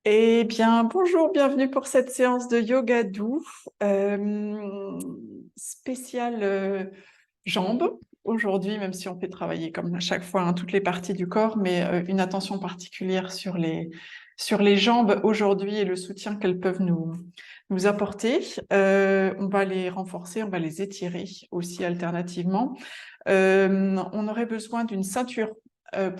Eh bien, bonjour, bienvenue pour cette séance de yoga doux euh, spéciale jambes. Aujourd'hui, même si on fait travailler comme à chaque fois toutes les parties du corps, mais une attention particulière sur les jambes aujourd'hui et le soutien qu'elles peuvent nous apporter. On va les renforcer, on va les étirer aussi alternativement. On aurait besoin d'une ceinture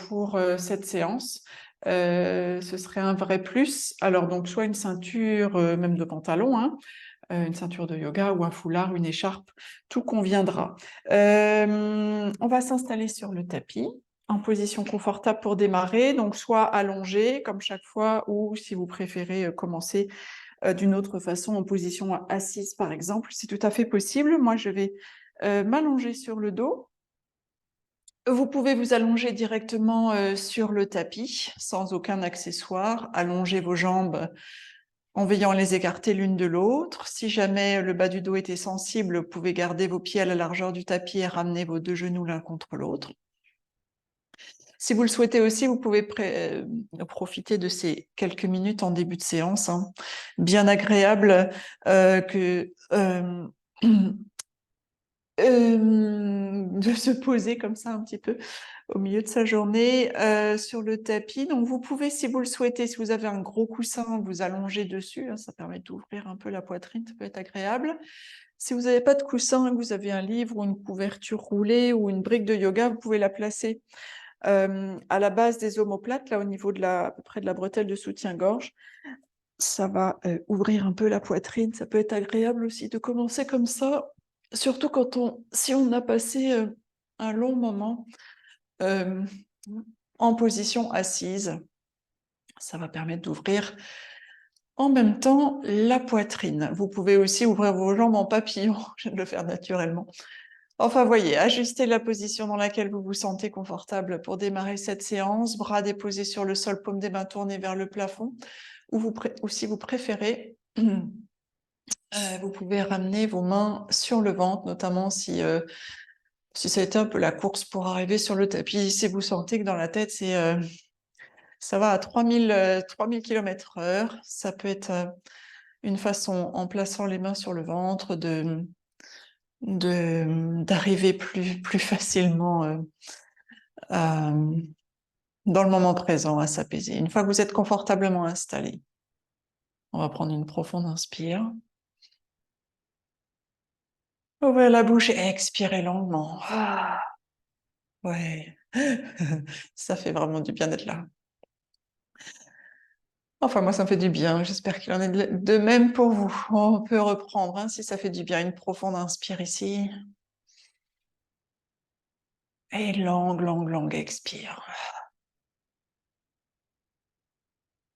pour cette séance. Ce serait un vrai plus. Alors donc soit une ceinture même de pantalon, hein, une ceinture de yoga ou un foulard, une écharpe, tout conviendra. On va s'installer sur le tapis en position confortable pour démarrer, donc soit allongé comme chaque fois ou si vous préférez commencer d'une autre façon en position assise par exemple, c'est tout à fait possible. Moi je vais m'allonger sur le dos. Vous pouvez vous allonger directement sur le tapis, sans aucun accessoire. Allonger vos jambes en veillant à les écarter l'une de l'autre. Si jamais le bas du dos était sensible, vous pouvez garder vos pieds à la largeur du tapis et ramener vos deux genoux l'un contre l'autre. Si vous le souhaitez aussi, vous pouvez profiter de ces quelques minutes en début de séance, hein, bien agréable de se poser comme ça un petit peu au milieu de sa journée sur le tapis. Donc vous pouvez, si vous le souhaitez, si vous avez un gros coussin, vous allonger dessus, hein, ça permet d'ouvrir un peu la poitrine, ça peut être agréable. Si vous n'avez pas de coussin, que vous avez un livre ou une couverture roulée ou une brique de yoga, vous pouvez la placer à la base des omoplates, là au niveau de à peu près de la bretelle de soutien-gorge. Ça va ouvrir un peu la poitrine, ça peut être agréable aussi de commencer comme ça, surtout si on a passé un long moment euh, en position assise. Ça va permettre d'ouvrir en même temps la poitrine. Vous pouvez aussi ouvrir vos jambes en papillon, je viens de le faire naturellement. Enfin, voyez, ajustez la position dans laquelle vous vous sentez confortable pour démarrer cette séance, bras déposés sur le sol, paume des mains tournées vers le plafond, ou si vous préférez, vous pouvez ramener vos mains sur le ventre, notamment si ça a été un peu la course pour arriver sur le tapis, si vous sentez que dans la tête, ça va à 3000 km/h. Ça peut être une façon, en plaçant les mains sur le ventre, d'arriver plus facilement dans le moment présent, à s'apaiser. Une fois que vous êtes confortablement installé, on va prendre une profonde inspire. Ouvrez la bouche et expirez longuement. Ah, ouais, ça fait vraiment du bien d'être là. Enfin, moi, ça me fait du bien. J'espère qu'il en est de même pour vous. On peut reprendre, hein, si ça fait du bien. Une profonde inspire ici. Et longue expire.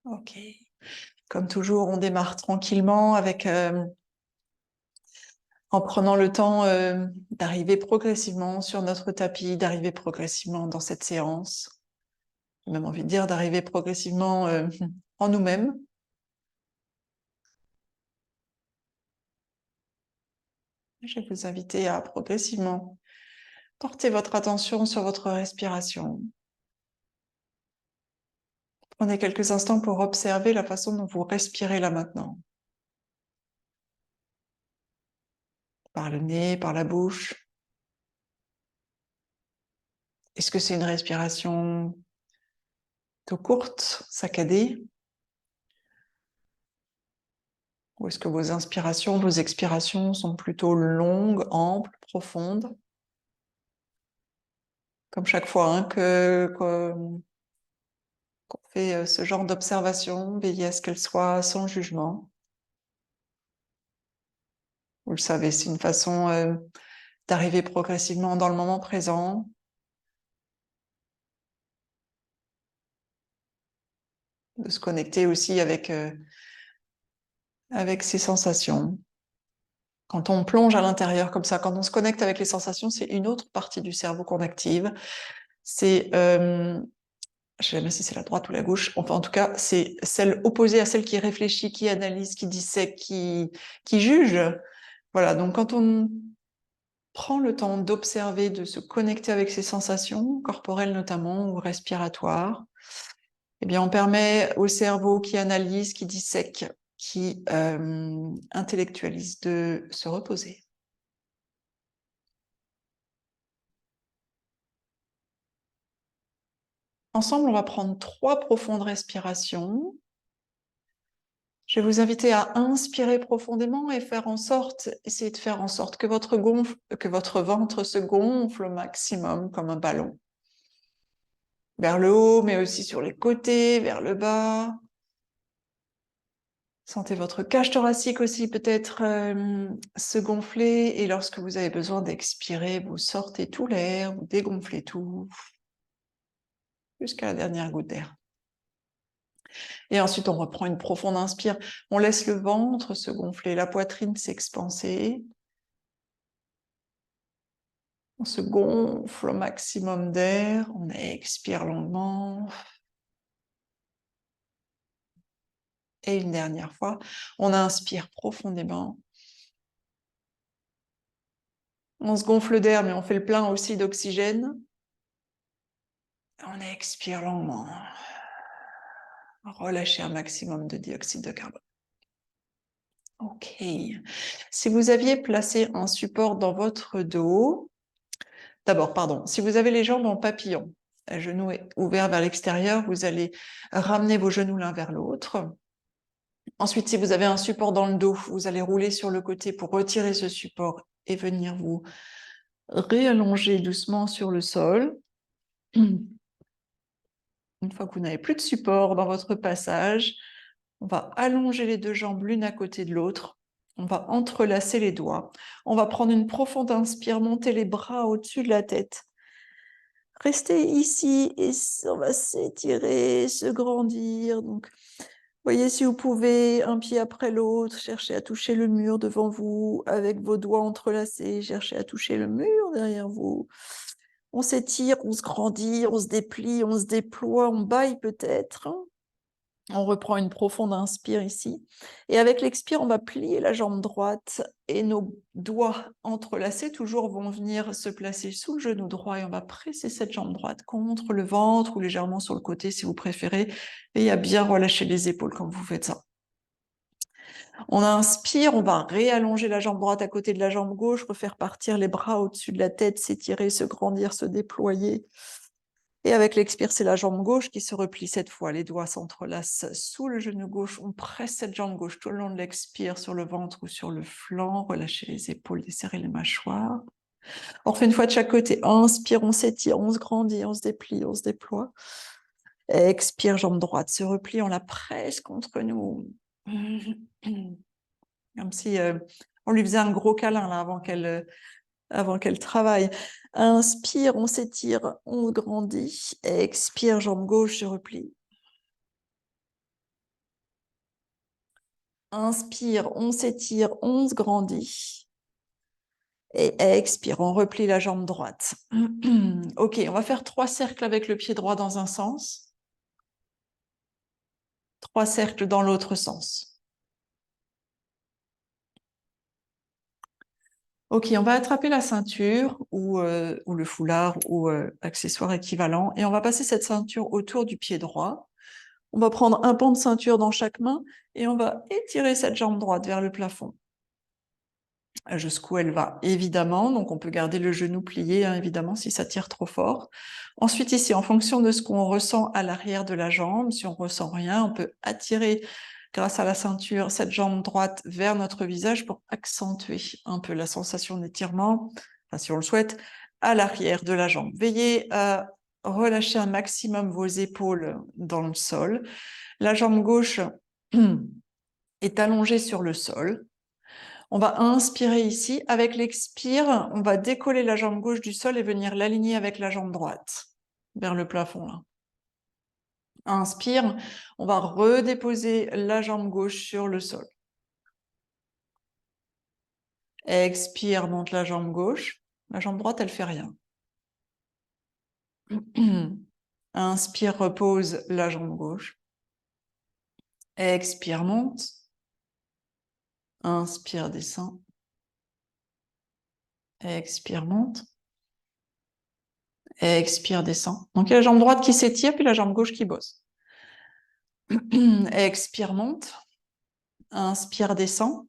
Ok. Comme toujours, on démarre tranquillement en prenant le temps d'arriver progressivement sur notre tapis, d'arriver progressivement dans cette séance. J'ai même envie de dire d'arriver progressivement en nous-mêmes. Je vais vous inviter à progressivement porter votre attention sur votre respiration. Prenez quelques instants pour observer la façon dont vous respirez là maintenant. Par le nez, par la bouche. Est-ce que c'est une respiration tout courte, saccadée? Ou est-ce que vos inspirations, vos expirations sont plutôt longues, amples, profondes? Comme chaque fois hein, qu'on fait ce genre d'observation, veillez à ce qu'elle soit sans jugement. Vous le savez, c'est une façon d'arriver progressivement dans le moment présent, de se connecter aussi avec ses sensations. Quand on plonge à l'intérieur comme ça, quand on se connecte avec les sensations, c'est une autre partie du cerveau qu'on active. C'est, je ne sais pas si c'est la droite ou la gauche, enfin en tout cas, c'est celle opposée à celle qui réfléchit, qui analyse, qui dissèque, qui juge. Voilà, donc quand on prend le temps d'observer, de se connecter avec ses sensations, corporelles notamment, ou respiratoires, Eh bien, on permet au cerveau qui analyse, qui dissèque, qui intellectualise de se reposer. Ensemble, on va prendre 3 profondes respirations. Je vais vous inviter à inspirer profondément et essayer de faire en sorte que votre ventre se gonfle au maximum comme un ballon. Vers le haut, mais aussi sur les côtés, vers le bas. Sentez votre cage thoracique aussi peut-être se gonfler. Et lorsque vous avez besoin d'expirer, vous sortez tout l'air, vous dégonflez tout, jusqu'à la dernière goutte d'air. Et ensuite, on reprend une profonde inspire. On laisse le ventre se gonfler, la poitrine s'expanser. On se gonfle au maximum d'air. On expire longuement. Et une dernière fois, on inspire profondément. On se gonfle d'air, mais on fait le plein aussi d'oxygène. On expire longuement. Relâchez un maximum de dioxyde de carbone. Ok. Si vous aviez placé un support dans votre dos, d'abord, pardon, si vous avez les jambes en papillon, les genoux ouverts vers l'extérieur, vous allez ramener vos genoux l'un vers l'autre. Ensuite, si vous avez un support dans le dos, vous allez rouler sur le côté pour retirer ce support et venir vous réallonger doucement sur le sol. Une fois que vous n'avez plus de support dans votre passage, on va allonger les 2 jambes l'une à côté de l'autre. On va entrelacer les doigts. On va prendre une profonde inspire, monter les bras au-dessus de la tête. Restez ici et on va s'étirer, se grandir. Donc, voyez si vous pouvez, un pied après l'autre, cherchez à toucher le mur devant vous avec vos doigts entrelacés. Cherchez à toucher le mur derrière vous. On s'étire, on se grandit, on se déplie, on se déploie, on bâille peut-être. On reprend une profonde inspire ici. Et avec l'expire, on va plier la jambe droite et nos doigts entrelacés toujours vont venir se placer sous le genou droit et on va presser cette jambe droite contre le ventre ou légèrement sur le côté si vous préférez. Et à bien relâcher les épaules quand vous faites ça. On inspire, on va réallonger la jambe droite à côté de la jambe gauche, refaire partir les bras au-dessus de la tête, s'étirer, se grandir, se déployer. Et avec l'expire, c'est la jambe gauche qui se replie cette fois. Les doigts s'entrelacent sous le genou gauche. On presse cette jambe gauche tout le long de l'expire sur le ventre ou sur le flanc. Relâchez les épaules, desserrez les mâchoires. On refait une fois de chaque côté. Inspire, on s'étire, on se grandit, on se déplie, on se déploie. Expire, jambe droite se replie, on la presse contre nous. Comme si on lui faisait un gros câlin là, avant qu'elle travaille. Inspire, on s'étire, on grandit. Expire, jambe gauche se replie. Inspire, on s'étire, on se grandit. Et expire, on replie la jambe droite. Ok, on va faire 3 cercles avec le pied droit dans un sens. 3 cercles dans l'autre sens. Ok, on va attraper la ceinture ou le foulard ou accessoire équivalent et on va passer cette ceinture autour du pied droit. On va prendre un pan de ceinture dans chaque main et on va étirer cette jambe droite vers le plafond. Jusqu'où elle va, évidemment. Donc, on peut garder le genou plié, hein, évidemment, si ça tire trop fort. Ensuite, ici, en fonction de ce qu'on ressent à l'arrière de la jambe, si on ressent rien, on peut attirer, grâce à la ceinture, cette jambe droite vers notre visage pour accentuer un peu la sensation d'étirement, enfin, si on le souhaite, à l'arrière de la jambe. Veillez à relâcher un maximum vos épaules dans le sol. La jambe gauche est allongée sur le sol. On va inspirer ici. Avec l'expire, on va décoller la jambe gauche du sol et venir l'aligner avec la jambe droite vers le plafond. Là. Inspire, on va redéposer la jambe gauche sur le sol. Expire, monte la jambe gauche. La jambe droite, elle fait rien. Inspire, repose la jambe gauche. Expire, monte. Inspire, descend. Expire, monte. Expire, descend. Donc, il y a la jambe droite qui s'étire, puis la jambe gauche qui bosse. Expire, monte. Inspire, descend.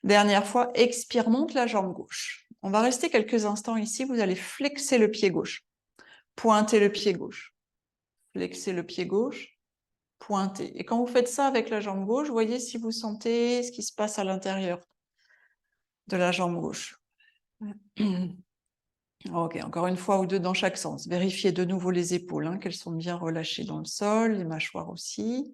Dernière fois, expire, monte la jambe gauche. On va rester quelques instants ici. Vous allez flexer le pied gauche. Pointer le pied gauche. Flexer le pied gauche. Pointer. Et quand vous faites ça avec la jambe gauche, voyez si vous sentez ce qui se passe à l'intérieur de la jambe gauche. Ok, encore une fois ou deux dans chaque sens. Vérifiez de nouveau les épaules, hein, qu'elles sont bien relâchées dans le sol, les mâchoires aussi.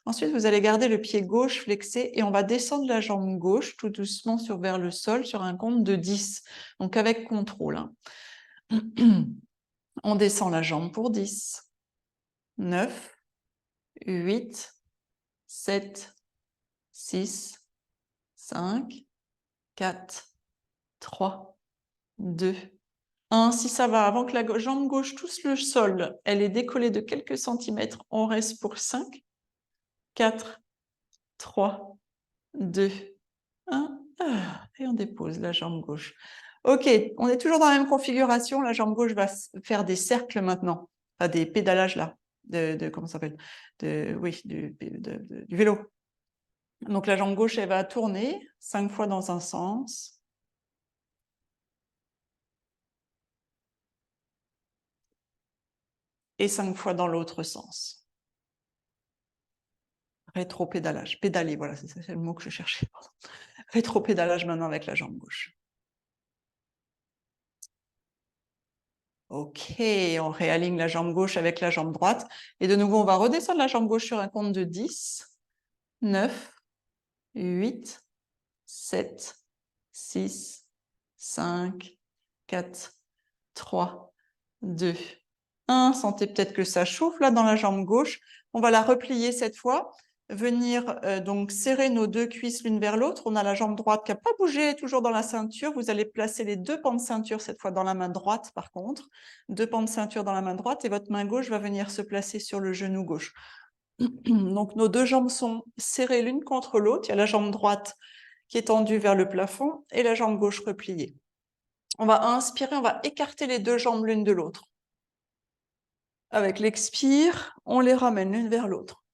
Ensuite, vous allez garder le pied gauche flexé et on va descendre la jambe gauche tout doucement vers le sol sur un compte de 10. Donc avec contrôle. Hein. On descend la jambe pour 10, 9, 8, 7, 6, 5, 4, 3, 2, 1. Si ça va, avant que la jambe gauche touche le sol, elle est décollée de quelques centimètres, on reste pour 5, 4, 3, 2, 1. Et on dépose la jambe gauche. Ok, on est toujours dans la même configuration. La jambe gauche va faire des cercles maintenant. Enfin, des pédalages là. Comment ça s'appelle? Oui, du vélo. Donc la jambe gauche, elle va tourner 5 fois dans un sens. Et 5 fois dans l'autre sens. Rétro-pédalage. Pédaler, voilà, c'est le mot que je cherchais. Rétro-pédalage maintenant avec la jambe gauche. Ok, on réaligne la jambe gauche avec la jambe droite. Et de nouveau, on va redescendre la jambe gauche sur un compte de 10, 9, 8, 7, 6, 5, 4, 3, 2, 1. Sentez peut-être que ça chauffe là dans la jambe gauche. On va la replier cette fois. Venir donc serrer nos deux cuisses l'une vers l'autre. On a la jambe droite qui n'a pas bougé, toujours dans la ceinture. Vous allez placer les deux pans de ceinture, cette fois dans la main droite par contre. Deux pans de ceinture dans la main droite et votre main gauche va venir se placer sur le genou gauche. Donc nos deux jambes sont serrées l'une contre l'autre. Il y a la jambe droite qui est tendue vers le plafond et la jambe gauche repliée. On va inspirer, on va écarter les deux jambes l'une de l'autre. Avec l'expire, on les ramène l'une vers l'autre.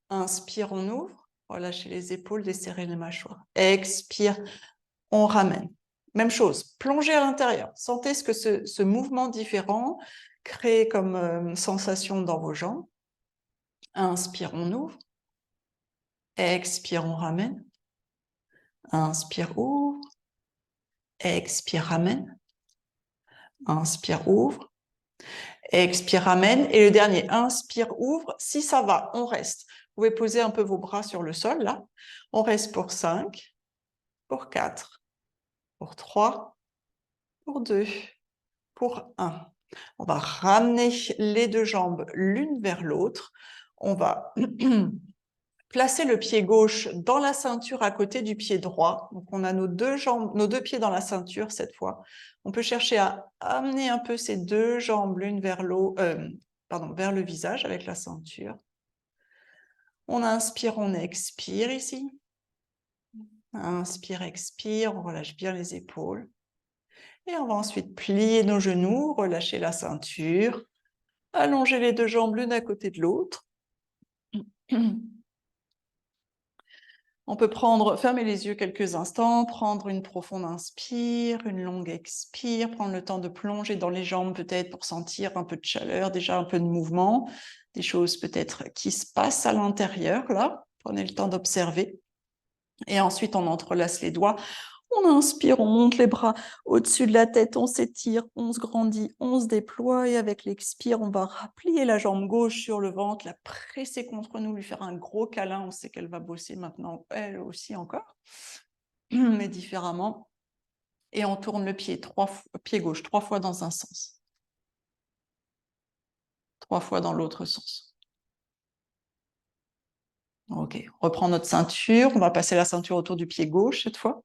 Inspire, on ouvre. Relâchez les épaules, desserrez les mâchoires. Expire, on ramène. Même chose, plongez à l'intérieur. Sentez ce que ce mouvement différent crée comme sensation dans vos jambes. Inspire, on ouvre. Expire, on ramène. Inspire, ouvre. Expire, ramène. Inspire, ouvre. Expire, ramène. Et le dernier, inspire, ouvre. Si ça va, on reste. Vous pouvez poser un peu vos bras sur le sol, là. On reste pour 5, pour 4, pour 3, pour 2, pour 1. On va ramener les deux jambes l'une vers l'autre. On va placer le pied gauche dans la ceinture à côté du pied droit. Donc, on a nos deux jambes, nos deux pieds dans la ceinture cette fois. On peut chercher à amener un peu ces deux jambes l'une vers vers le visage avec la ceinture. On inspire, on expire ici. Inspire, expire, on relâche bien les épaules. Et on va ensuite plier nos genoux, relâcher la ceinture, allonger les deux jambes l'une à côté de l'autre. On peut fermer les yeux quelques instants, prendre une profonde inspire, une longue expire, prendre le temps de plonger dans les jambes peut-être pour sentir un peu de chaleur, déjà un peu de mouvement, des choses peut-être qui se passent à l'intérieur, là. Prenez le temps d'observer. Et ensuite, on entrelace les doigts. On inspire, on monte les bras au-dessus de la tête, on s'étire, on se grandit, on se déploie. Et avec l'expire, on va plier la jambe gauche sur le ventre, la presser contre nous, lui faire un gros câlin. On sait qu'elle va bosser maintenant, elle aussi encore, mais différemment. Et on tourne le pied gauche 3 fois dans un sens. 3 fois dans l'autre sens. Ok, on reprend notre ceinture. On va passer la ceinture autour du pied gauche cette fois.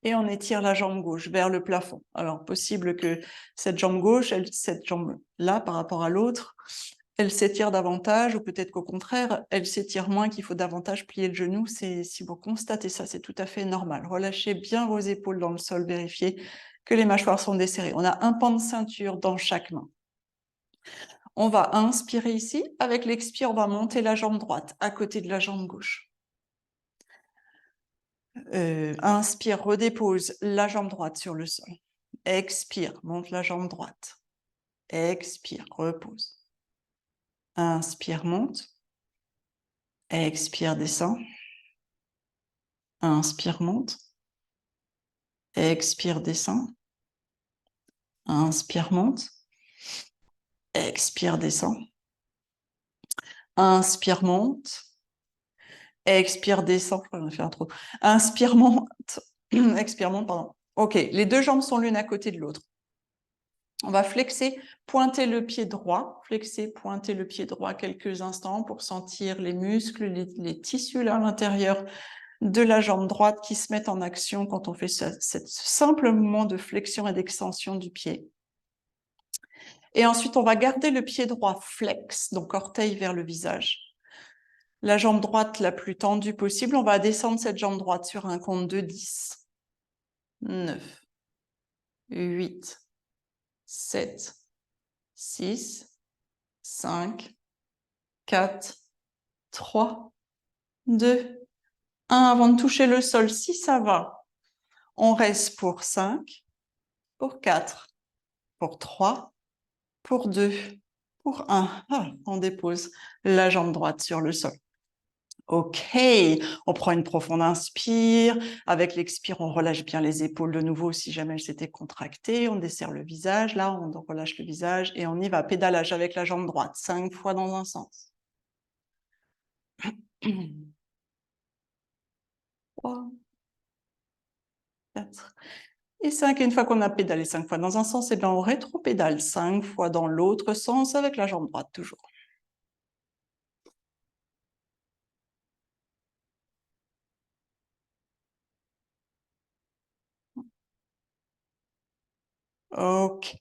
Et on étire la jambe gauche vers le plafond. Alors, possible que cette jambe gauche, cette jambe-là, par rapport à l'autre, elle s'étire davantage, ou peut-être qu'au contraire, elle s'étire moins, qu'il faut davantage plier le genou. Si vous constatez ça, c'est tout à fait normal. Relâchez bien vos épaules dans le sol, vérifiez que les mâchoires sont desserrées. On a un pan de ceinture dans chaque main. On va inspirer ici. Avec l'expire, on va monter la jambe droite à côté de la jambe gauche. Inspire, redépose la jambe droite sur le sol. Expire, monte la jambe droite. Expire, repose. Inspire, monte. Expire, descend. Inspire, monte. Expire, descend. Inspire, monte. Expire, descend. Inspire, monte. Expire, descend. On a fait un trop. Inspire, monte. Expire, monte, pardon. Ok, les deux jambes sont l'une à côté de l'autre. On va flexer, pointer le pied droit, flexer, pointer le pied droit quelques instants pour sentir les muscles, les tissus là à l'intérieur de la jambe droite qui se mettent en action quand on fait ce simple mouvement de flexion et d'extension du pied. Et ensuite, on va garder le pied droit flex, donc orteil vers le visage. La jambe droite la plus tendue possible, on va descendre cette jambe droite sur un compte de 10, 9, 8, 7, 6, 5, 4, 3, 2, 1. Avant de toucher le sol, si ça va, on reste pour 5, pour 4, pour 3, pour 2, pour 1. Ah, on dépose la jambe droite sur le sol. Ok, on prend une profonde inspire. Avec l'expire, on relâche bien les épaules de nouveau si jamais elles s'étaient contractées. On desserre le visage. Là, on relâche le visage et on y va. Pédalage avec la jambe droite, 5 fois dans un sens. 3, 4 et 5. Et une fois qu'on a pédalé 5 fois dans un sens, et bien on rétro-pédale 5 fois dans l'autre sens avec la jambe droite toujours. Ok.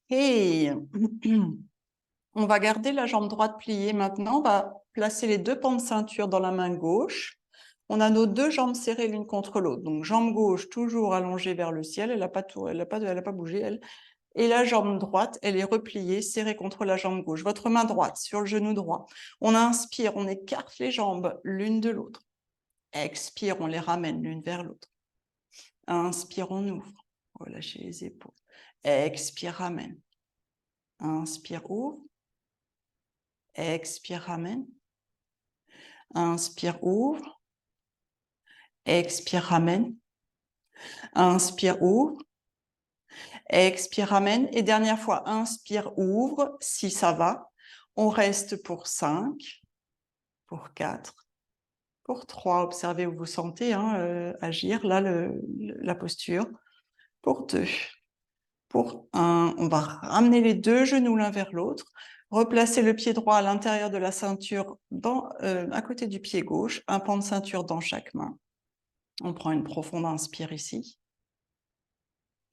On va garder la jambe droite pliée maintenant. On va placer les deux pans de ceinture dans la main gauche. On a nos deux jambes serrées l'une contre l'autre. Donc, jambe gauche toujours allongée vers le ciel. Elle n'a pas bougé, elle. Et la jambe droite, elle est repliée, serrée contre la jambe gauche. Votre main droite sur le genou droit. On inspire, on écarte les jambes l'une de l'autre. Expire, on les ramène l'une vers l'autre. Inspire, on ouvre. Relâchez les épaules. Expire, ramène. Inspire, ouvre. Expire, ramène. Inspire, ouvre. Expire, ramène. Inspire, ouvre. Expire, ramène. Et dernière fois, inspire, ouvre. Si ça va, on reste pour 5, pour 4, pour 3. Observez où vous sentez agir, là, la posture. Pour 2, pour 1. On va ramener les deux genoux l'un vers l'autre. Replacer le pied droit à l'intérieur de la ceinture à côté du pied gauche. Un pan de ceinture dans chaque main. On prend une profonde inspire ici.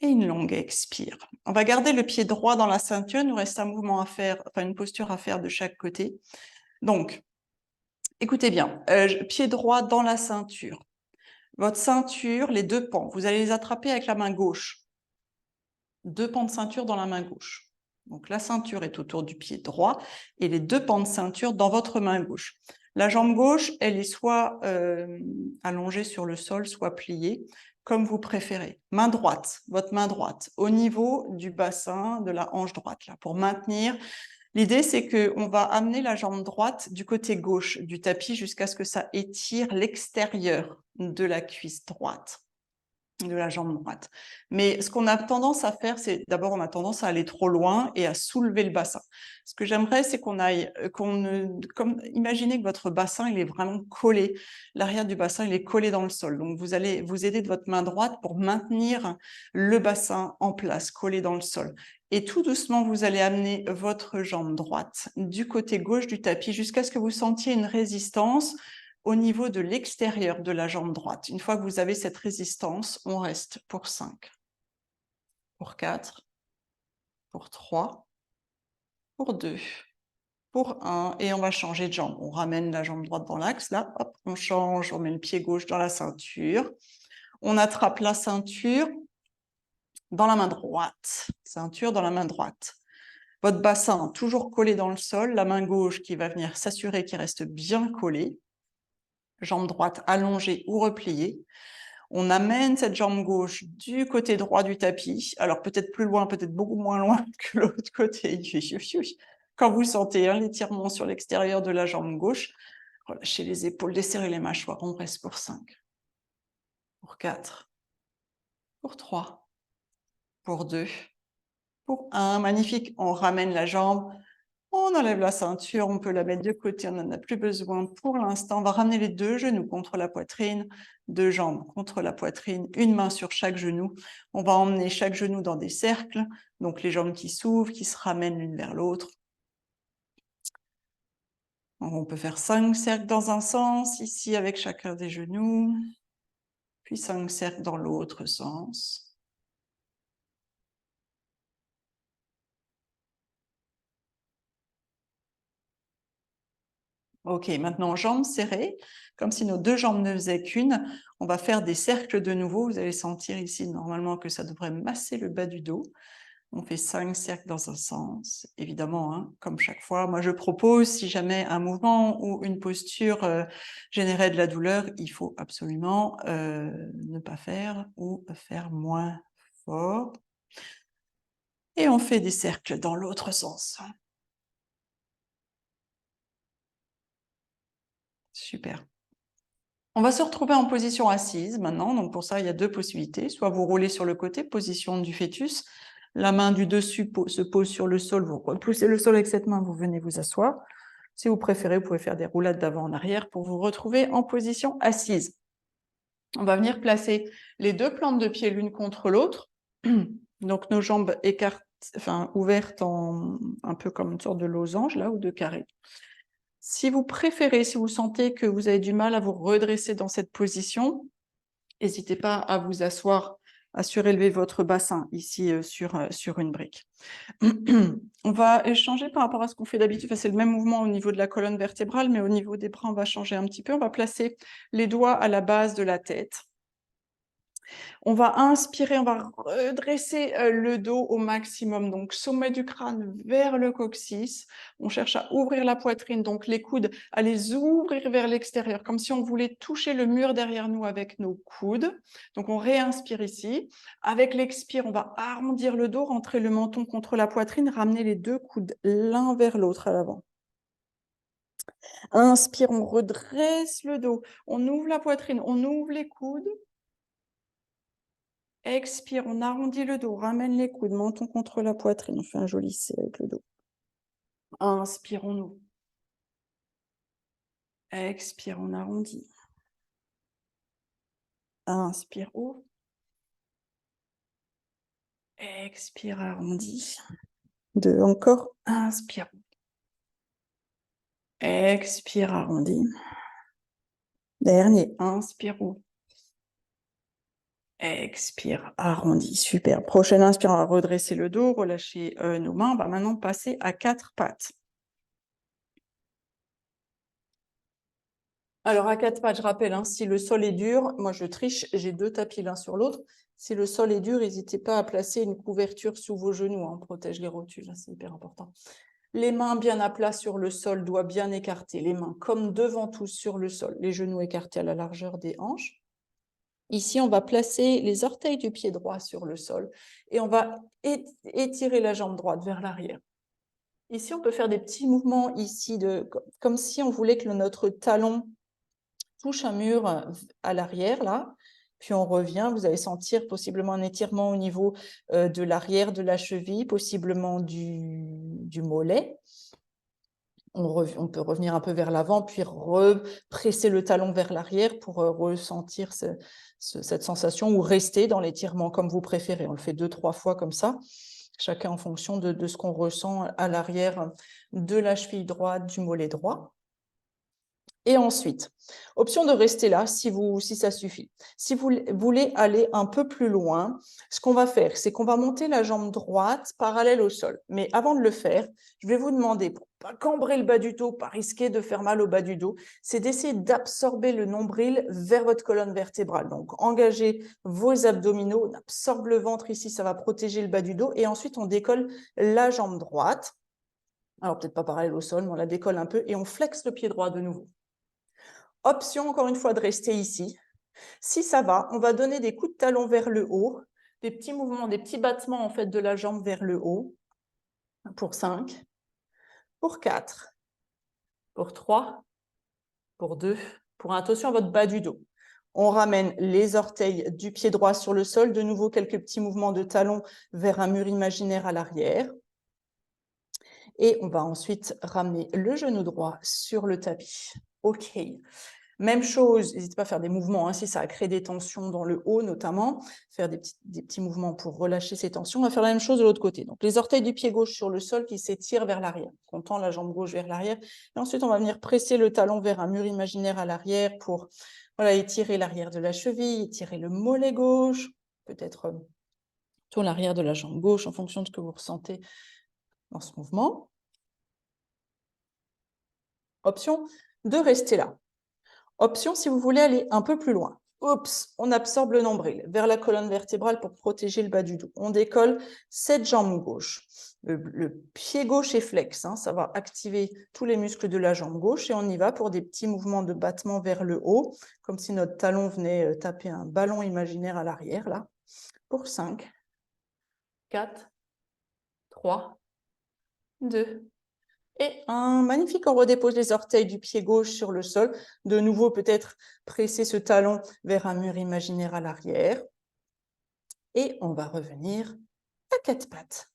Et une longue expire. On va garder le pied droit dans la ceinture. Il nous reste un mouvement à faire, enfin une posture à faire de chaque côté. Donc, écoutez bien. Pied droit dans la ceinture. Votre ceinture, les deux pans, vous allez les attraper avec la main gauche. Deux pans de ceinture dans la main gauche. Donc, la ceinture est autour du pied droit et les deux pans de ceinture dans votre main gauche. La jambe gauche, elle est soit allongée sur le sol, soit pliée, comme vous préférez. Main droite, votre main droite, au niveau du bassin de la hanche droite, là, pour maintenir. L'idée, c'est qu'on va amener la jambe droite du côté gauche du tapis jusqu'à ce que ça étire l'extérieur de la cuisse droite, de la jambe droite. Mais ce qu'on a tendance à faire, c'est d'abord, on a tendance à aller trop loin et à soulever le bassin. Ce que j'aimerais, c'est qu'on aille, imaginez que votre bassin, il est vraiment collé. L'arrière du bassin, il est collé dans le sol. Donc, vous allez vous aider de votre main droite pour maintenir le bassin en place, collé dans le sol. Et tout doucement, vous allez amener votre jambe droite du côté gauche du tapis jusqu'à ce que vous sentiez une résistance au niveau de l'extérieur de la jambe droite. Une fois que vous avez cette résistance, on reste pour 5, pour 4, pour 3, pour 2, pour 1, et on va changer de jambe. On ramène la jambe droite dans l'axe, là, hop, on change, on met le pied gauche dans la ceinture. On attrape la ceinture dans la main droite. Ceinture dans la main droite. Votre bassin toujours collé dans le sol, la main gauche qui va venir s'assurer qu'il reste bien collé, jambe droite allongée ou repliée. On amène cette jambe gauche du côté droit du tapis, alors peut-être plus loin, peut-être beaucoup moins loin que l'autre côté. Quand vous sentez l'étirement sur l'extérieur de la jambe gauche, relâchez les épaules, desserrez les mâchoires, on reste pour 5, pour 4, pour 3, pour 2, pour 1. Magnifique, on ramène la jambe, on enlève la ceinture, on peut la mettre de côté, on n'en a plus besoin pour l'instant. On va ramener les deux genoux contre la poitrine, deux jambes contre la poitrine, une main sur chaque genou. On va emmener chaque genou dans des cercles, donc les jambes qui s'ouvrent, qui se ramènent l'une vers l'autre. On peut faire 5 cercles dans un sens, ici avec chacun des genoux, puis 5 cercles dans l'autre sens. Ok, maintenant jambes serrées, comme si nos deux jambes ne faisaient qu'une. On va faire des cercles de nouveau. Vous allez sentir ici normalement que ça devrait masser le bas du dos. On fait 5 cercles dans un sens, évidemment, hein, comme chaque fois. Moi, je propose, si jamais un mouvement ou une posture générait de la douleur, il faut absolument ne pas faire ou faire moins fort. Et on fait des cercles dans l'autre sens. Super. On va se retrouver en position assise maintenant. Donc pour ça, il y a deux possibilités. Soit vous roulez sur le côté, position du fœtus. La main du dessus se pose sur le sol. Vous repoussez le sol avec cette main, vous venez vous asseoir. Si vous préférez, vous pouvez faire des roulades d'avant en arrière pour vous retrouver en position assise. On va venir placer les deux plantes de pied l'une contre l'autre. Donc nos jambes ouvertes un peu comme une sorte de losange là ou de carré. Si vous préférez, si vous sentez que vous avez du mal à vous redresser dans cette position, n'hésitez pas à vous asseoir, à surélever votre bassin ici sur une brique. On va échanger par rapport à ce qu'on fait d'habitude. Enfin, c'est le même mouvement au niveau de la colonne vertébrale, mais au niveau des bras, on va changer un petit peu. On va placer les doigts à la base de la tête. On va inspirer, on va redresser le dos au maximum, donc sommet du crâne vers le coccyx. On cherche à ouvrir la poitrine, donc les coudes, à les ouvrir vers l'extérieur, comme si on voulait toucher le mur derrière nous avec nos coudes. Donc on réinspire ici. Avec l'expire, on va arrondir le dos, rentrer le menton contre la poitrine, ramener les deux coudes l'un vers l'autre à l'avant. Inspire, on redresse le dos, on ouvre la poitrine, on ouvre les coudes. Expire, on arrondit le dos, ramène les coudes, menton contre la poitrine. On fait un joli C avec le dos. Inspire, on ouvre. Expire, on arrondit. Inspire, ouvre. Expire, arrondis. 2 encore. Inspire. Expire, arrondis. Dernier. Inspire, ouvre. Expire, arrondis. Super. Prochaine inspire, on va redresser le dos, relâcher nos mains. On va maintenant passer à 4 pattes. Alors, à 4 pattes, je rappelle, hein, si le sol est dur, moi je triche, j'ai 2 tapis l'un sur l'autre. Si le sol est dur, n'hésitez pas à placer une couverture sous vos genoux, hein, on protège les rotules, c'est hyper important. Les mains bien à plat sur le sol, doigts bien écartés, les mains comme devant tous sur le sol, les genoux écartés à la largeur des hanches. Ici, on va placer les orteils du pied droit sur le sol et on va étirer la jambe droite vers l'arrière. Ici, on peut faire des petits mouvements ici, comme si on voulait que notre talon touche un mur à l'arrière, là, puis on revient. Vous allez sentir possiblement un étirement au niveau de l'arrière de la cheville, possiblement du mollet. On peut revenir un peu vers l'avant, puis represser le talon vers l'arrière pour ressentir cette sensation ou rester dans l'étirement comme vous préférez. On le fait 2-3 fois comme ça, chacun en fonction de ce qu'on ressent à l'arrière de la cheville droite, du mollet droit. Et ensuite, option de rester là si ça suffit. Si vous voulez aller un peu plus loin, ce qu'on va faire, c'est qu'on va monter la jambe droite parallèle au sol. Mais avant de le faire, je vais vous demander, pour ne pas cambrer le bas du dos, pas risquer de faire mal au bas du dos, c'est d'essayer d'absorber le nombril vers votre colonne vertébrale. Donc, engagez vos abdominaux, on absorbe le ventre ici, ça va protéger le bas du dos. Et ensuite, on décolle la jambe droite. Alors, peut-être pas parallèle au sol, mais on la décolle un peu et on flexe le pied droit de nouveau. Option, encore une fois, de rester ici. Si ça va, on va donner des coups de talon vers le haut, des petits mouvements, des petits battements en fait de la jambe vers le haut, pour 5, pour 4, pour 3, pour 2, pour 1. Attention à votre bas du dos. On ramène les orteils du pied droit sur le sol, de nouveau quelques petits mouvements de talon vers un mur imaginaire à l'arrière. Et on va ensuite ramener le genou droit sur le tapis. OK. Même chose, n'hésitez pas à faire des mouvements, hein, si ça a créé des tensions dans le haut notamment, faire des petits mouvements pour relâcher ces tensions. On va faire la même chose de l'autre côté. Donc les orteils du pied gauche sur le sol qui s'étirent vers l'arrière. On tend la jambe gauche vers l'arrière. Et ensuite, on va venir presser le talon vers un mur imaginaire à l'arrière pour étirer l'arrière de la cheville, étirer le mollet gauche, peut-être tout l'arrière de la jambe gauche en fonction de ce que vous ressentez dans ce mouvement. Option de rester là. Option si vous voulez aller un peu plus loin. Oups, on absorbe le nombril vers la colonne vertébrale pour protéger le bas du dos. On décolle cette jambe gauche. Le pied gauche est flex, hein, ça va activer tous les muscles de la jambe gauche et on y va pour des petits mouvements de battement vers le haut, comme si notre talon venait taper un ballon imaginaire à l'arrière, là, pour 5, 4, 3, 2, et un magnifique, on redépose les orteils du pied gauche sur le sol. De nouveau, peut-être presser ce talon vers un mur imaginaire à l'arrière. Et on va revenir à quatre pattes.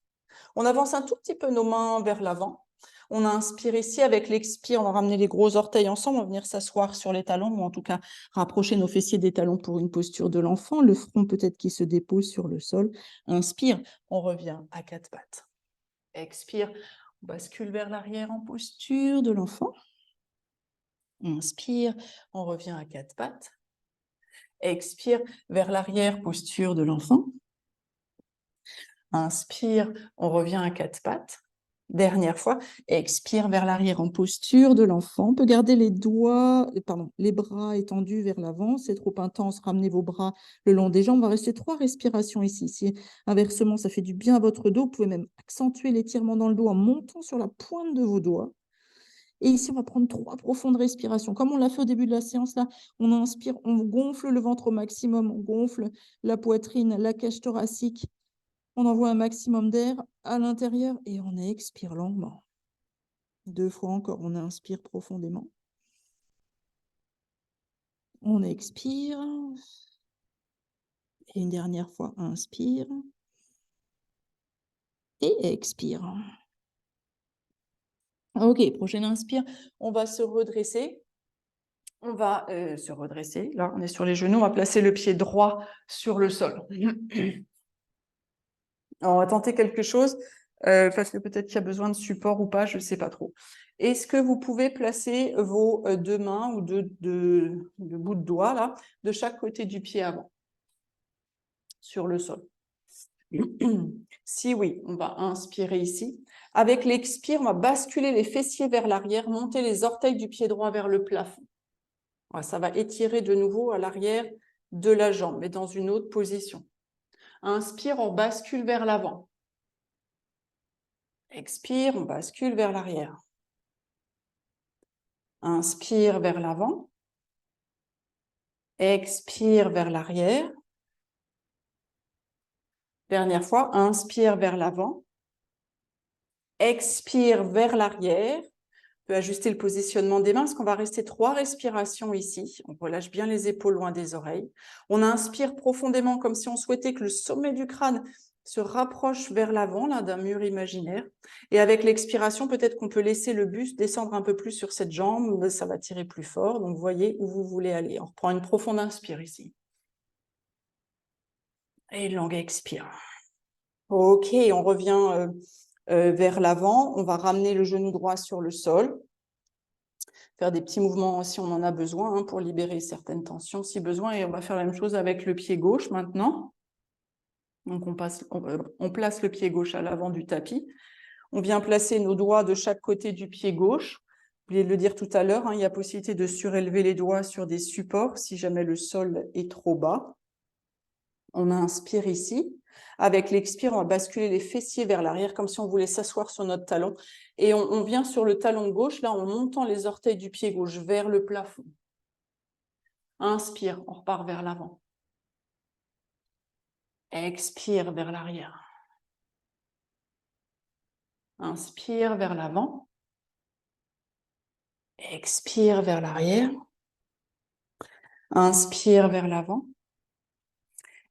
On avance un tout petit peu nos mains vers l'avant. On inspire ici avec l'expire, on va ramener les gros orteils ensemble, on va venir s'asseoir sur les talons, ou en tout cas rapprocher nos fessiers des talons pour une posture de l'enfant. Le front peut-être qui se dépose sur le sol. Inspire, on revient à quatre pattes. Expire, on bascule vers l'arrière en posture de l'enfant. Inspire, on revient à quatre pattes. Expire vers l'arrière, posture de l'enfant. Inspire, on revient à quatre pattes. Dernière fois, expire vers l'arrière en posture de l'enfant. On peut garder les bras étendus vers l'avant. C'est trop intense, ramenez vos bras le long des jambes. On va rester 3 respirations ici. Si inversement, ça fait du bien à votre dos, vous pouvez même accentuer l'étirement dans le dos en montant sur la pointe de vos doigts. Et ici, on va prendre 3 profondes respirations. Comme on l'a fait au début de la séance, là, on inspire, on gonfle le ventre au maximum, on gonfle la poitrine, la cage thoracique. On envoie un maximum d'air à l'intérieur et on expire longuement. 2 fois encore, on inspire profondément. On expire. Et une dernière fois, inspire. Et expire. Ok, prochaine inspire, on va se redresser. On va se redresser. Là, on est sur les genoux. On va placer le pied droit sur le sol. Alors, on va tenter quelque chose, parce que peut-être qu'il y a besoin de support ou pas, je ne sais pas trop. Est-ce que vous pouvez placer vos 2 mains ou deux bouts de doigts là, de chaque côté du pied avant, sur le sol? Si oui, on va inspirer ici. Avec l'expire, on va basculer les fessiers vers l'arrière, monter les orteils du pied droit vers le plafond. Voilà, ça va étirer de nouveau à l'arrière de la jambe, mais dans une autre position. Inspire, on bascule vers l'avant. Expire, on bascule vers l'arrière. Inspire vers l'avant. Expire vers l'arrière. Dernière fois, inspire vers l'avant. Expire vers l'arrière. On peut ajuster le positionnement des mains parce qu'on va rester 3 respirations ici. On relâche bien les épaules loin des oreilles. On inspire profondément comme si on souhaitait que le sommet du crâne se rapproche vers l'avant d'un mur imaginaire. Et avec l'expiration, peut-être qu'on peut laisser le buste descendre un peu plus sur cette jambe. Ça va tirer plus fort. Donc, voyez où vous voulez aller. On reprend une profonde inspire ici. Et une longue expire. Ok, on revient vers l'avant. On va ramener le genou droit sur le sol. Faire des petits mouvements si on en a besoin, hein, pour libérer certaines tensions si besoin. Et on va faire la même chose avec le pied gauche maintenant. Donc on place le pied gauche à l'avant du tapis. On vient placer nos doigts de chaque côté du pied gauche. J'ai oublié de le dire tout à l'heure, hein, il y a possibilité de surélever les doigts sur des supports si jamais le sol est trop bas. On inspire ici. Avec l'expire, on va basculer les fessiers vers l'arrière comme si on voulait s'asseoir sur notre talon. Et on vient sur le talon gauche, là, en montant les orteils du pied gauche vers le plafond. Inspire, on repart vers l'avant. Expire vers l'arrière. Inspire vers l'avant. Expire vers l'arrière. Inspire vers l'avant.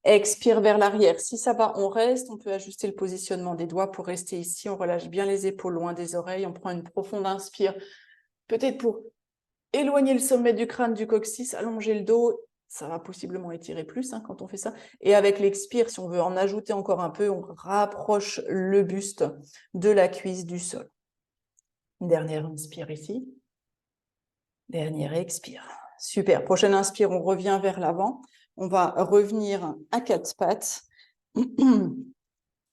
Expire vers l'arrière. Si ça va, on reste. On peut ajuster le positionnement des doigts pour rester ici. On relâche bien les épaules loin des oreilles. On prend une profonde inspire. Peut-être pour éloigner le sommet du crâne du coccyx, allonger le dos. Ça va possiblement étirer plus, hein, quand on fait ça. Et avec l'expire, si on veut en ajouter encore un peu, on rapproche le buste de la cuisse du sol. Dernière inspire ici. Dernière expire. Super. Prochaine inspire, on revient vers l'avant. On va revenir à quatre pattes.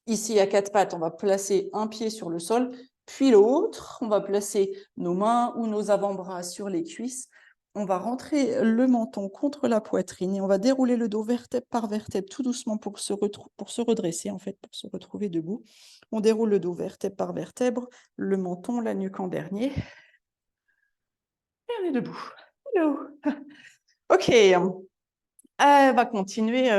Ici, à quatre pattes, on va placer un pied sur le sol, puis l'autre. On va placer nos mains ou nos avant-bras sur les cuisses. On va rentrer le menton contre la poitrine et on va dérouler le dos vertèbre par vertèbre tout doucement pour se redresser, en fait, pour se retrouver debout. On déroule le dos vertèbre par vertèbre, le menton, la nuque en dernier. Et on est debout. Hello. OK. On va continuer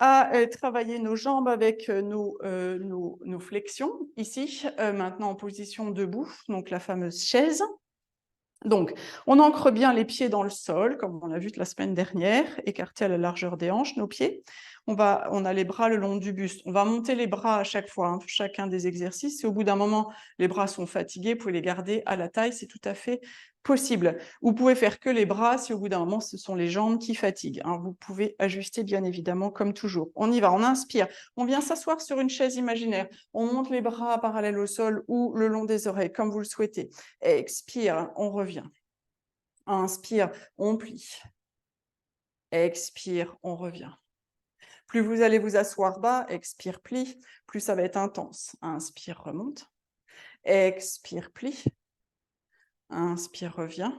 à travailler nos jambes avec nos flexions, ici, maintenant en position debout, donc la fameuse chaise. Donc, on ancre bien les pieds dans le sol, comme on l'a vu la semaine dernière, écartés à la largeur des hanches, nos pieds. On a les bras le long du buste. On va monter les bras à chaque fois, hein, pour chacun des exercices. Si au bout d'un moment, les bras sont fatigués, vous pouvez les garder à la taille, c'est tout à fait possible. Vous pouvez faire que les bras si au bout d'un moment, ce sont les jambes qui fatiguent, hein. Vous pouvez ajuster bien évidemment comme toujours. On y va, on inspire. On vient s'asseoir sur une chaise imaginaire. On monte les bras parallèles au sol ou le long des oreilles, comme vous le souhaitez. Expire, on revient. Inspire, on plie. Expire, on revient. Plus vous allez vous asseoir bas, expire, plie, plus ça va être intense. Inspire, remonte. Expire, plie. Inspire, revient.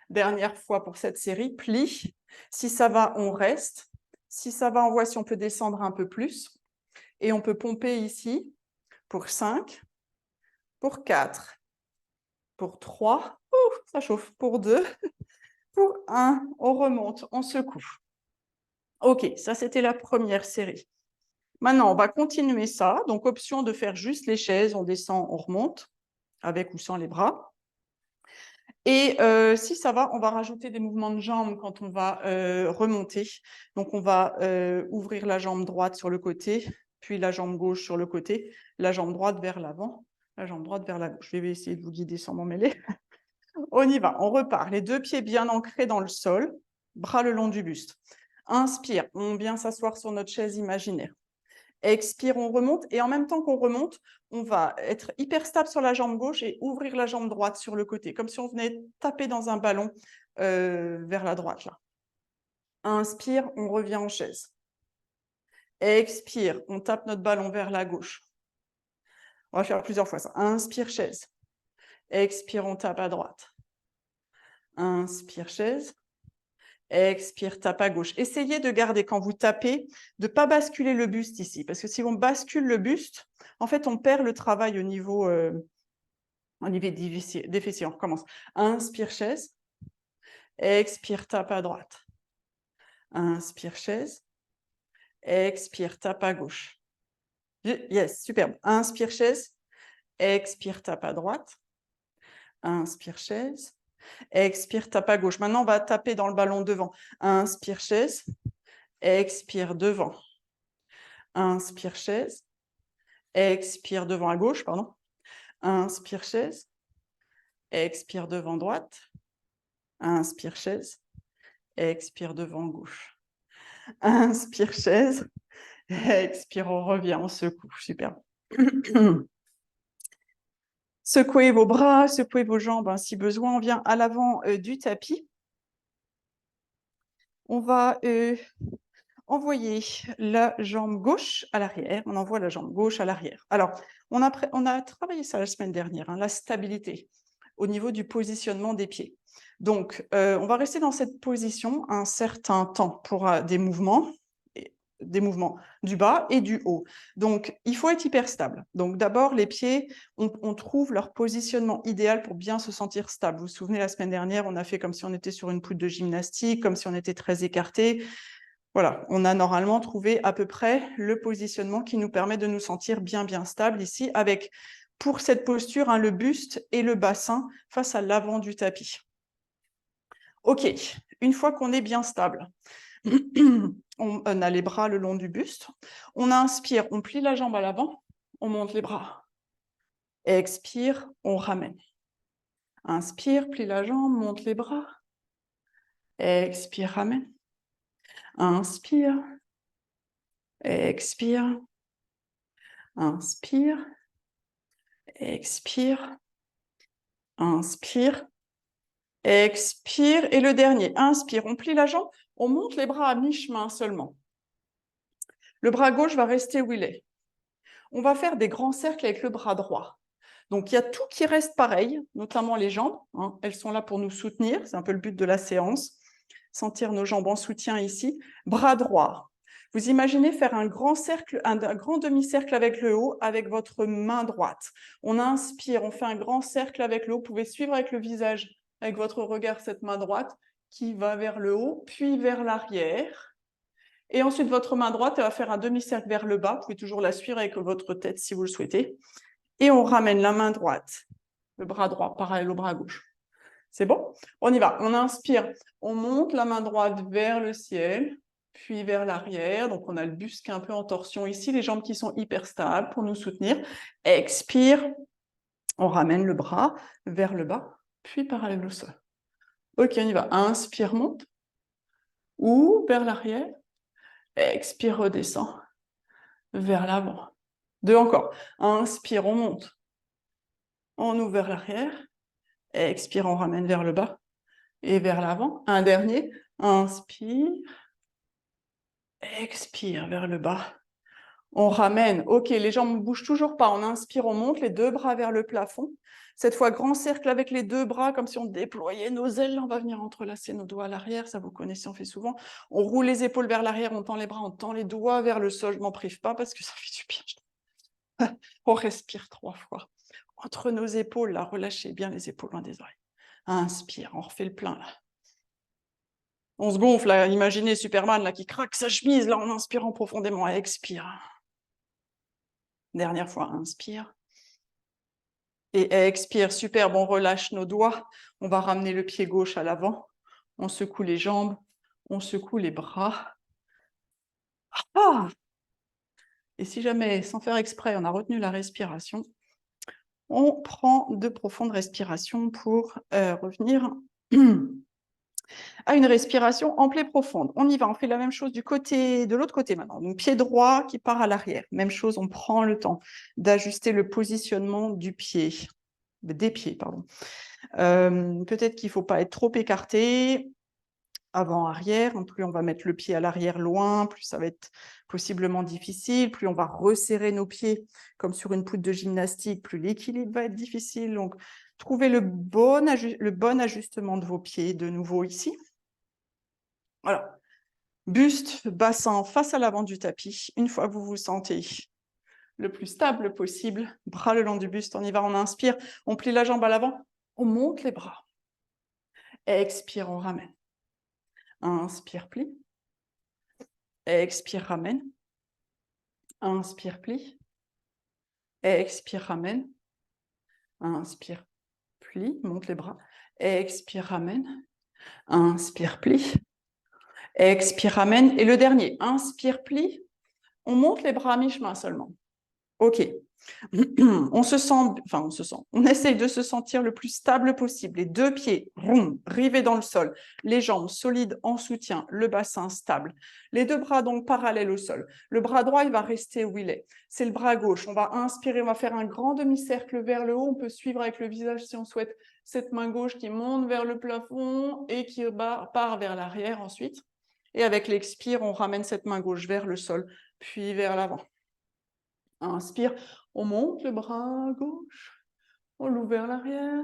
Dernière fois pour cette série, plie. Si ça va, on reste. Si ça va, on voit si on peut descendre un peu plus. Et on peut pomper ici pour 5, pour 4, pour 3, ça chauffe, pour 2, pour 1, on remonte, on secoue. OK, ça c'était la première série. Maintenant, on va continuer ça. Donc, option de faire juste les chaises, on descend, on remonte, avec ou sans les bras. Et si ça va, on va rajouter des mouvements de jambes quand on va remonter. Donc, on va ouvrir la jambe droite sur le côté, puis la jambe gauche sur le côté, la jambe droite vers l'avant, la jambe droite vers la gauche. Je vais essayer de vous guider sans m'en mêler. On y va, on repart. Les deux pieds bien ancrés dans le sol, bras le long du buste. Inspire, on vient s'asseoir sur notre chaise imaginaire. Expire, on remonte. Et en même temps qu'on remonte, on va être hyper stable sur la jambe gauche et ouvrir la jambe droite sur le côté, comme si on venait taper dans un ballon vers la droite. Là. Inspire, on revient en chaise. Expire, on tape notre ballon vers la gauche. On va faire plusieurs fois ça. Inspire, chaise. Expire, on tape à droite. Inspire, chaise. Expire, tape à gauche. Essayez de garder, quand vous tapez, de ne pas basculer le buste ici. Parce que si on bascule le buste, en fait, on perd le travail au niveau des fessiers. On recommence. Inspire, chaise. Expire, tape à droite. Inspire, chaise. Expire, tape à gauche. Yes, superbe. Inspire, chaise. Expire, tape à droite. Inspire, chaise. Expire, tape à gauche. Maintenant, on va taper dans le ballon devant. Inspire, chaise. Expire, devant. Inspire, chaise. Expire, devant à gauche, pardon. Inspire, chaise. Expire, devant droite. Inspire, chaise. Expire, devant gauche. Inspire, chaise. Expire, on revient, on secoue. Super. Secouez vos bras, secouez vos jambes hein, si besoin. On vient à l'avant du tapis. On va envoyer la jambe gauche à l'arrière. On envoie la jambe gauche à l'arrière. Alors, on a travaillé ça la semaine dernière, hein, la stabilité au niveau du positionnement des pieds. Donc, on va rester dans cette position un certain temps pour des mouvements du bas et du haut. Donc, il faut être hyper stable. Donc, d'abord, les pieds, on trouve leur positionnement idéal pour bien se sentir stable. Vous vous souvenez, la semaine dernière, on a fait comme si on était sur une poutre de gymnastique, comme si on était très écarté. Voilà, on a normalement trouvé à peu près le positionnement qui nous permet de nous sentir bien stable ici, avec, pour cette posture, hein, le buste et le bassin face à l'avant du tapis. OK, une fois qu'on est bien stable, on a les bras le long du buste. On inspire, on plie la jambe à l'avant, on monte les bras. Expire, on ramène. Inspire, plie la jambe, monte les bras. Expire, ramène. Inspire. Expire. Inspire. Expire. Inspire. Expire. Et le dernier, inspire, on plie la jambe, on monte les bras à mi-chemin seulement. Le bras gauche va rester où il est. On va faire des grands cercles avec le bras droit. Donc, il y a tout qui reste pareil, notamment les jambes. Hein, elles sont là pour nous soutenir. C'est un peu le but de la séance. Sentir nos jambes en soutien ici. Bras droit. Vous imaginez faire un grand cercle, un grand demi-cercle avec le haut, avec votre main droite. On inspire, on fait un grand cercle avec le haut. Vous pouvez suivre avec le visage, avec votre regard, cette main droite qui va vers le haut, puis vers l'arrière. Et ensuite, votre main droite, elle va faire un demi-cercle vers le bas. Vous pouvez toujours la suivre avec votre tête si vous le souhaitez. Et on ramène la main droite, le bras droit parallèle au bras gauche. C'est bon? On y va. On inspire, on monte la main droite vers le ciel, puis vers l'arrière. Donc, on a le buste qui est un peu en torsion ici, les jambes qui sont hyper stables pour nous soutenir. Expire, on ramène le bras vers le bas, puis parallèle au sol. Ok, on y va. Inspire, monte, ou vers l'arrière. Expire, redescend, vers l'avant. Deux encore. Inspire, on monte. On ouvre vers l'arrière. Expire, on ramène vers le bas et vers l'avant. Un dernier. Inspire. Expire vers le bas. On ramène. OK, les jambes ne bougent toujours pas. On inspire, on monte les deux bras vers le plafond. Cette fois, grand cercle avec les deux bras, comme si on déployait nos ailes. On va venir entrelacer nos doigts à l'arrière. Ça, vous connaissez, on fait souvent. On roule les épaules vers l'arrière, on tend les bras, on tend les doigts vers le sol. Je ne m'en prive pas parce que ça fait du bien. On respire 3 fois. Entre nos épaules, là, relâchez bien les épaules loin des oreilles. Inspire, on refait le plein, là. On se gonfle, là. Imaginez Superman, là, qui craque sa chemise, là, en inspirant profondément. Expire. Dernière fois, inspire. Et expire, super, bon, on relâche nos doigts. On va ramener le pied gauche à l'avant. On secoue les jambes, on secoue les bras. Ah! Et si jamais, sans faire exprès, on a retenu la respiration, on prend de profondes respirations pour revenir à une respiration ample et profonde. On y va, on fait la même chose de l'autre côté maintenant. Donc, pied droit qui part à l'arrière. Même chose, on prend le temps d'ajuster le positionnement des pieds. Peut-être qu'il ne faut pas être trop écarté, avant-arrière. Plus on va mettre le pied à l'arrière loin, plus ça va être possiblement difficile. Plus on va resserrer nos pieds comme sur une poutre de gymnastique, plus l'équilibre va être difficile. Donc, trouvez le bon ajustement de vos pieds de nouveau ici. Voilà. Buste, bassin face à l'avant du tapis. Une fois que vous vous sentez le plus stable possible, bras le long du buste, on y va, on inspire, on plie la jambe à l'avant, on monte les bras. Expire, on ramène. Inspire, plie. Expire, ramène. Inspire, plie. Expire, ramène. Inspire, plie, monte les bras. Expire, ramène. Inspire, plie. Expire, ramène. Et le dernier, inspire, plie. On monte les bras à mi-chemin seulement. OK. On essaye de se sentir le plus stable possible. Les deux pieds rivés dans le sol, les jambes solides en soutien, le bassin stable. Les deux bras donc parallèles au sol. Le bras droit, il va rester où il est. C'est le bras gauche. On va inspirer, on va faire un grand demi-cercle vers le haut. On peut suivre avec le visage si on souhaite cette main gauche qui monte vers le plafond et qui part vers l'arrière ensuite. Et avec l'expire, on ramène cette main gauche vers le sol, puis vers l'avant. Inspire, on monte le bras gauche, on l'ouvre vers l'arrière.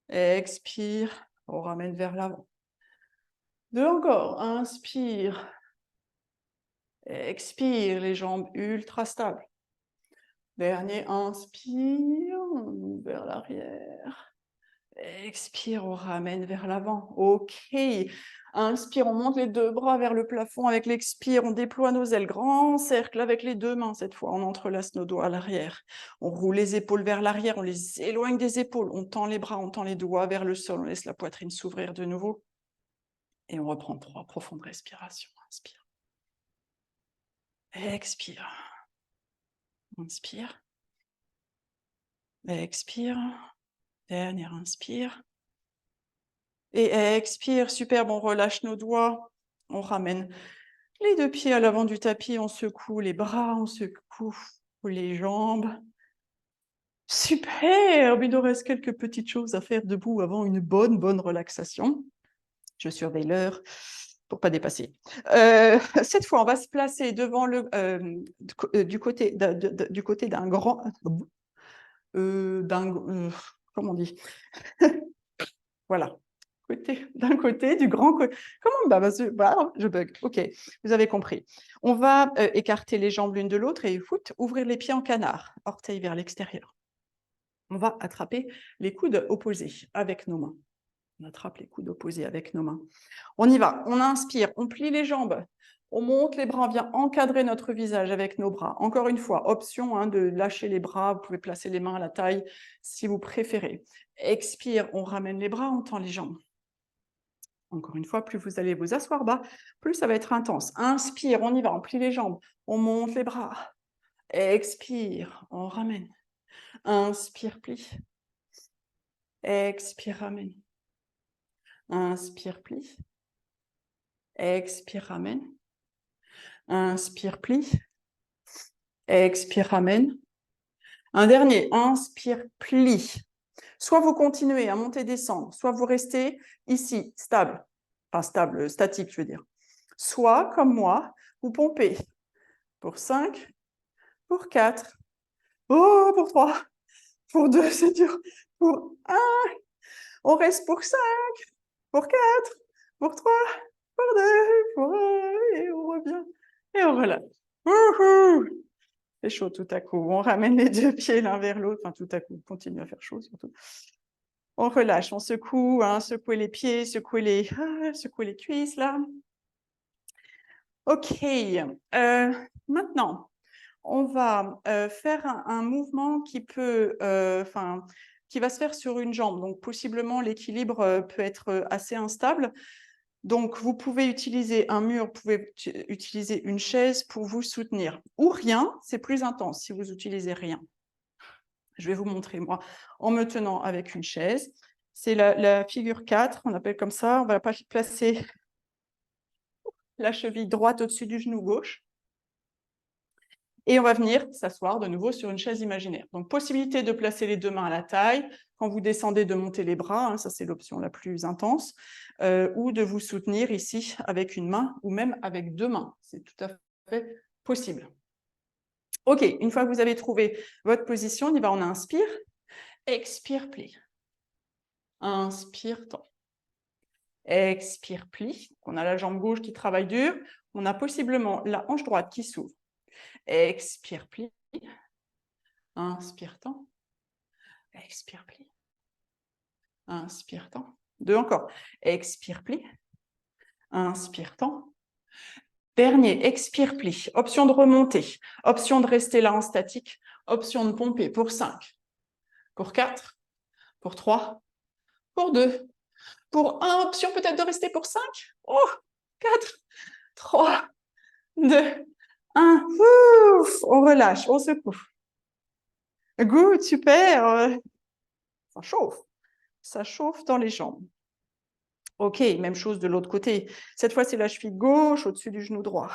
Expire, on ramène vers l'avant. Deux encore, inspire. Expire, les jambes ultra stables. Dernier, inspire, on ouvre vers l'arrière. Expire, on ramène vers l'avant. OK. Inspire, on monte les deux bras vers le plafond. Avec l'expire, on déploie nos ailes. Grand cercle avec les deux mains cette fois. On entrelace nos doigts à l'arrière. On roule les épaules vers l'arrière. On les éloigne des épaules. On tend les bras, on tend les doigts vers le sol. On laisse la poitrine s'ouvrir de nouveau. Et on reprend 3 profondes respirations. Inspire. Expire. Inspire. Expire. Dernière inspire. Et expire, superbe, on relâche nos doigts, on ramène les deux pieds à l'avant du tapis, on secoue les bras, on secoue les jambes. Superbe, il nous reste quelques petites choses à faire debout avant une bonne relaxation. Je surveille l'heure pour pas dépasser. Cette fois, on va se placer devant du côté d'un grand... comment on dit? Voilà. D'un côté, du grand côté. Comment je bug. OK, vous avez compris. On va écarter les jambes l'une de l'autre et ouvrir les pieds en canard, orteils vers l'extérieur. On va attraper les coudes opposés avec nos mains. On attrape les coudes opposés avec nos mains. On y va. On inspire, on plie les jambes. On monte les bras, on vient encadrer notre visage avec nos bras. Encore une fois, option de lâcher les bras. Vous pouvez placer les mains à la taille si vous préférez. Expire, on ramène les bras, on tend les jambes. Encore une fois, plus vous allez vous asseoir bas, plus ça va être intense. Inspire, on y va, on plie les jambes, on monte les bras. Expire, on ramène. Inspire, plie. Expire, ramène. Inspire, plie. Expire, ramène. Inspire, plie. Expire, ramène. Un dernier, inspire, plie. Soit vous continuez à monter, descendre, soit vous restez ici, stable. Enfin, stable, statique, je veux dire. Soit, comme moi, vous pompez pour 5, pour 4, pour 3, pour 2, c'est dur, pour 1, on reste pour 5, pour 4, pour 3, pour 2, pour 1, et on revient, et on relâche. C'est chaud tout à coup, on ramène les deux pieds l'un vers l'autre, enfin tout à coup, on continue à faire chaud surtout. On relâche, on secoue, secouez les pieds, secouez les cuisses là. OK, maintenant, on va faire un mouvement qui peut, qui va se faire sur une jambe. Donc, possiblement, l'équilibre peut être assez instable. Donc, vous pouvez utiliser un mur, vous pouvez utiliser une chaise pour vous soutenir. Ou rien, c'est plus intense si vous utilisez rien. Je vais vous montrer, moi, en me tenant avec une chaise. C'est la figure 4, on appelle comme ça. On va placer la cheville droite au-dessus du genou gauche. Et on va venir s'asseoir de nouveau sur une chaise imaginaire. Donc, possibilité de placer les deux mains à la taille. Quand vous descendez, de monter les bras, ça c'est l'option la plus intense, ou de vous soutenir ici avec une main ou même avec deux mains. C'est tout à fait possible. OK, une fois que vous avez trouvé votre position, on y va, on inspire, expire, plie. Inspire, tend. Expire, plie. On a la jambe gauche qui travaille dur. On a possiblement la hanche droite qui s'ouvre. Expire, plie. Inspire, tend. Expire, plie. Inspire, tend. Deux encore. Expire, plie. Inspire, tend. Dernier, expire, plie. Option de remonter. Option de rester là en statique. Option de pomper pour 5. Pour 4. Pour 3. Pour 2. Pour 1. Option peut-être de rester pour 5. 4. 3. 2. 1. Ouf, on relâche, on secoue. Good, super. Ça chauffe. Ça chauffe dans les jambes. Ok, même chose de l'autre côté. Cette fois, c'est la cheville gauche au-dessus du genou droit.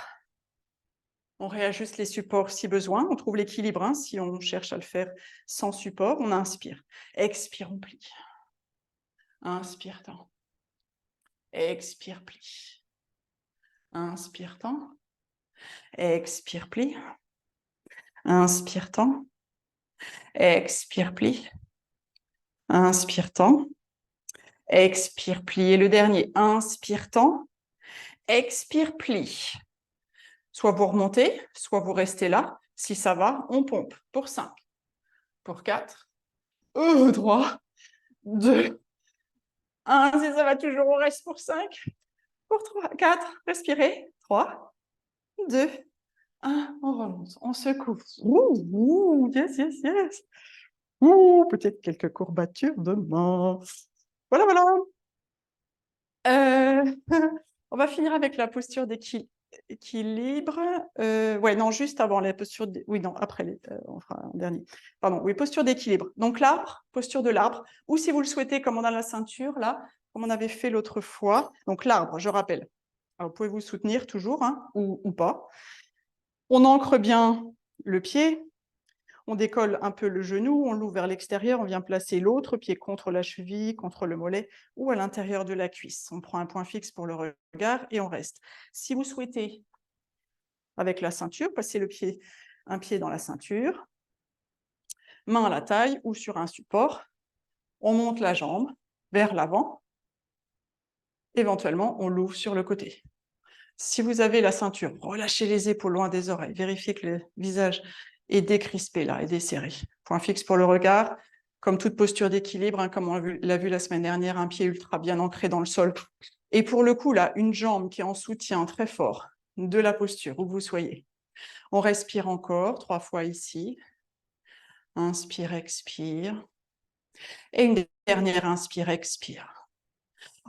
On réajuste les supports si besoin. On trouve l'équilibre hein, si on cherche à le faire sans support. On inspire. Expire, on plie. Inspire, tend. Expire, plie. Inspire, tend. Expire, plie. Inspire, tend. Expire, plie. Inspire, tend. Expire, plie. Et le dernier, inspire, tend. Expire, plie. Soit vous remontez, soit vous restez là. Si ça va, on pompe. Pour 5, pour 4, 3, 2, 1. Si ça va toujours, on reste pour 5, pour 3, 4. Respirez. 3, 2, 1. On remonte, on secoue. Ouh, yes, yes, yes. Ouh, peut-être quelques courbatures de main. Voilà, voilà. On va finir avec la posture d'équilibre. Ouais, non, juste avant la posture. Oui, non, après, on fera un dernier. Pardon, oui, posture d'équilibre. Donc l'arbre, posture de l'arbre, ou si vous le souhaitez, comme on a la ceinture, là, comme on avait fait l'autre fois. Donc l'arbre, je rappelle. Alors, vous pouvez vous soutenir toujours, hein, ou pas. On ancre bien le pied. On décolle un peu le genou, on l'ouvre vers l'extérieur, on vient placer l'autre pied contre la cheville, contre le mollet ou à l'intérieur de la cuisse. On prend un point fixe pour le regard et on reste. Si vous souhaitez, avec la ceinture, passer un pied dans la ceinture, main à la taille ou sur un support, on monte la jambe vers l'avant, éventuellement on l'ouvre sur le côté. Si vous avez la ceinture, relâchez les épaules loin des oreilles, vérifiez que le visage est décrispé là et desserré. Point fixe pour le regard, comme toute posture d'équilibre, hein, comme on l'a vu la semaine dernière, un pied ultra bien ancré dans le sol. Et pour le coup, là, une jambe qui est en soutien très fort de la posture, où que vous soyez. On respire encore 3 fois ici. Inspire, expire. Et une dernière inspire, expire.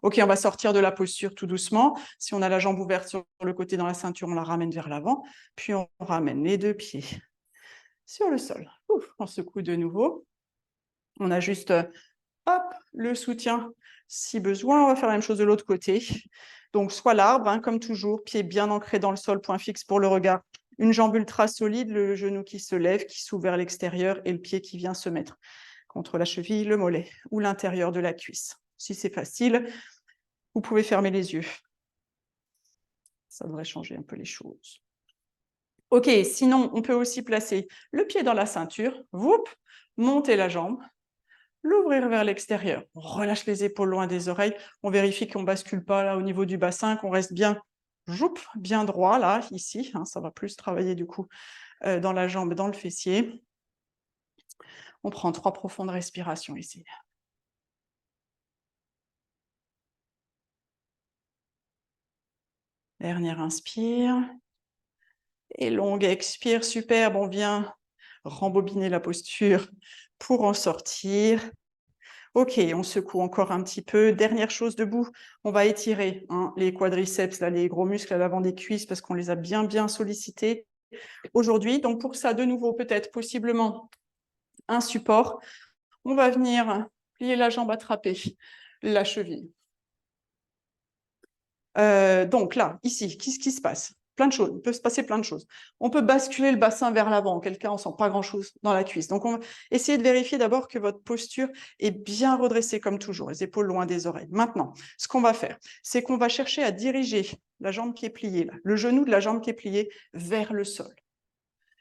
Ok, on va sortir de la posture tout doucement. Si on a la jambe ouverte sur le côté dans la ceinture, on la ramène vers l'avant. Puis on ramène les 2 pieds sur le sol. Ouf, on secoue de nouveau. On ajuste hop, le soutien si besoin. On va faire la même chose de l'autre côté. Donc, soit l'arbre, hein, comme toujours, pied bien ancré dans le sol, point fixe pour le regard. Une jambe ultra solide, le genou qui se lève, qui s'ouvre vers l'extérieur et le pied qui vient se mettre contre la cheville, le mollet ou l'intérieur de la cuisse. Si c'est facile, vous pouvez fermer les yeux. Ça devrait changer un peu les choses. Ok, sinon, on peut aussi placer le pied dans la ceinture, monter la jambe, l'ouvrir vers l'extérieur. On relâche les épaules loin des oreilles. On vérifie qu'on ne bascule pas là au niveau du bassin, qu'on reste bien, bien droit là, ici. Hein, ça va plus travailler du coup dans la jambe, dans le fessier. On prend 3 profondes respirations ici. Dernière inspire. Et longue expire, superbe. On vient rembobiner la posture pour en sortir. Ok, on secoue encore un petit peu. Dernière chose debout, on va étirer hein, les quadriceps, là, les gros muscles à l'avant des cuisses parce qu'on les a bien sollicités aujourd'hui. Donc pour ça, de nouveau, peut-être possiblement un support. On va venir plier la jambe, attraper la cheville. Donc là, ici, qu'est-ce qui se passe? Plein de choses, il peut se passer plein de choses. On peut basculer le bassin vers l'avant, auquel cas on ne sent pas grand-chose dans la cuisse. Donc on va essayer de vérifier d'abord que votre posture est bien redressée comme toujours, les épaules loin des oreilles. Maintenant, ce qu'on va faire, c'est qu'on va chercher à diriger la jambe qui est pliée, là, le genou de la jambe qui est pliée vers le sol.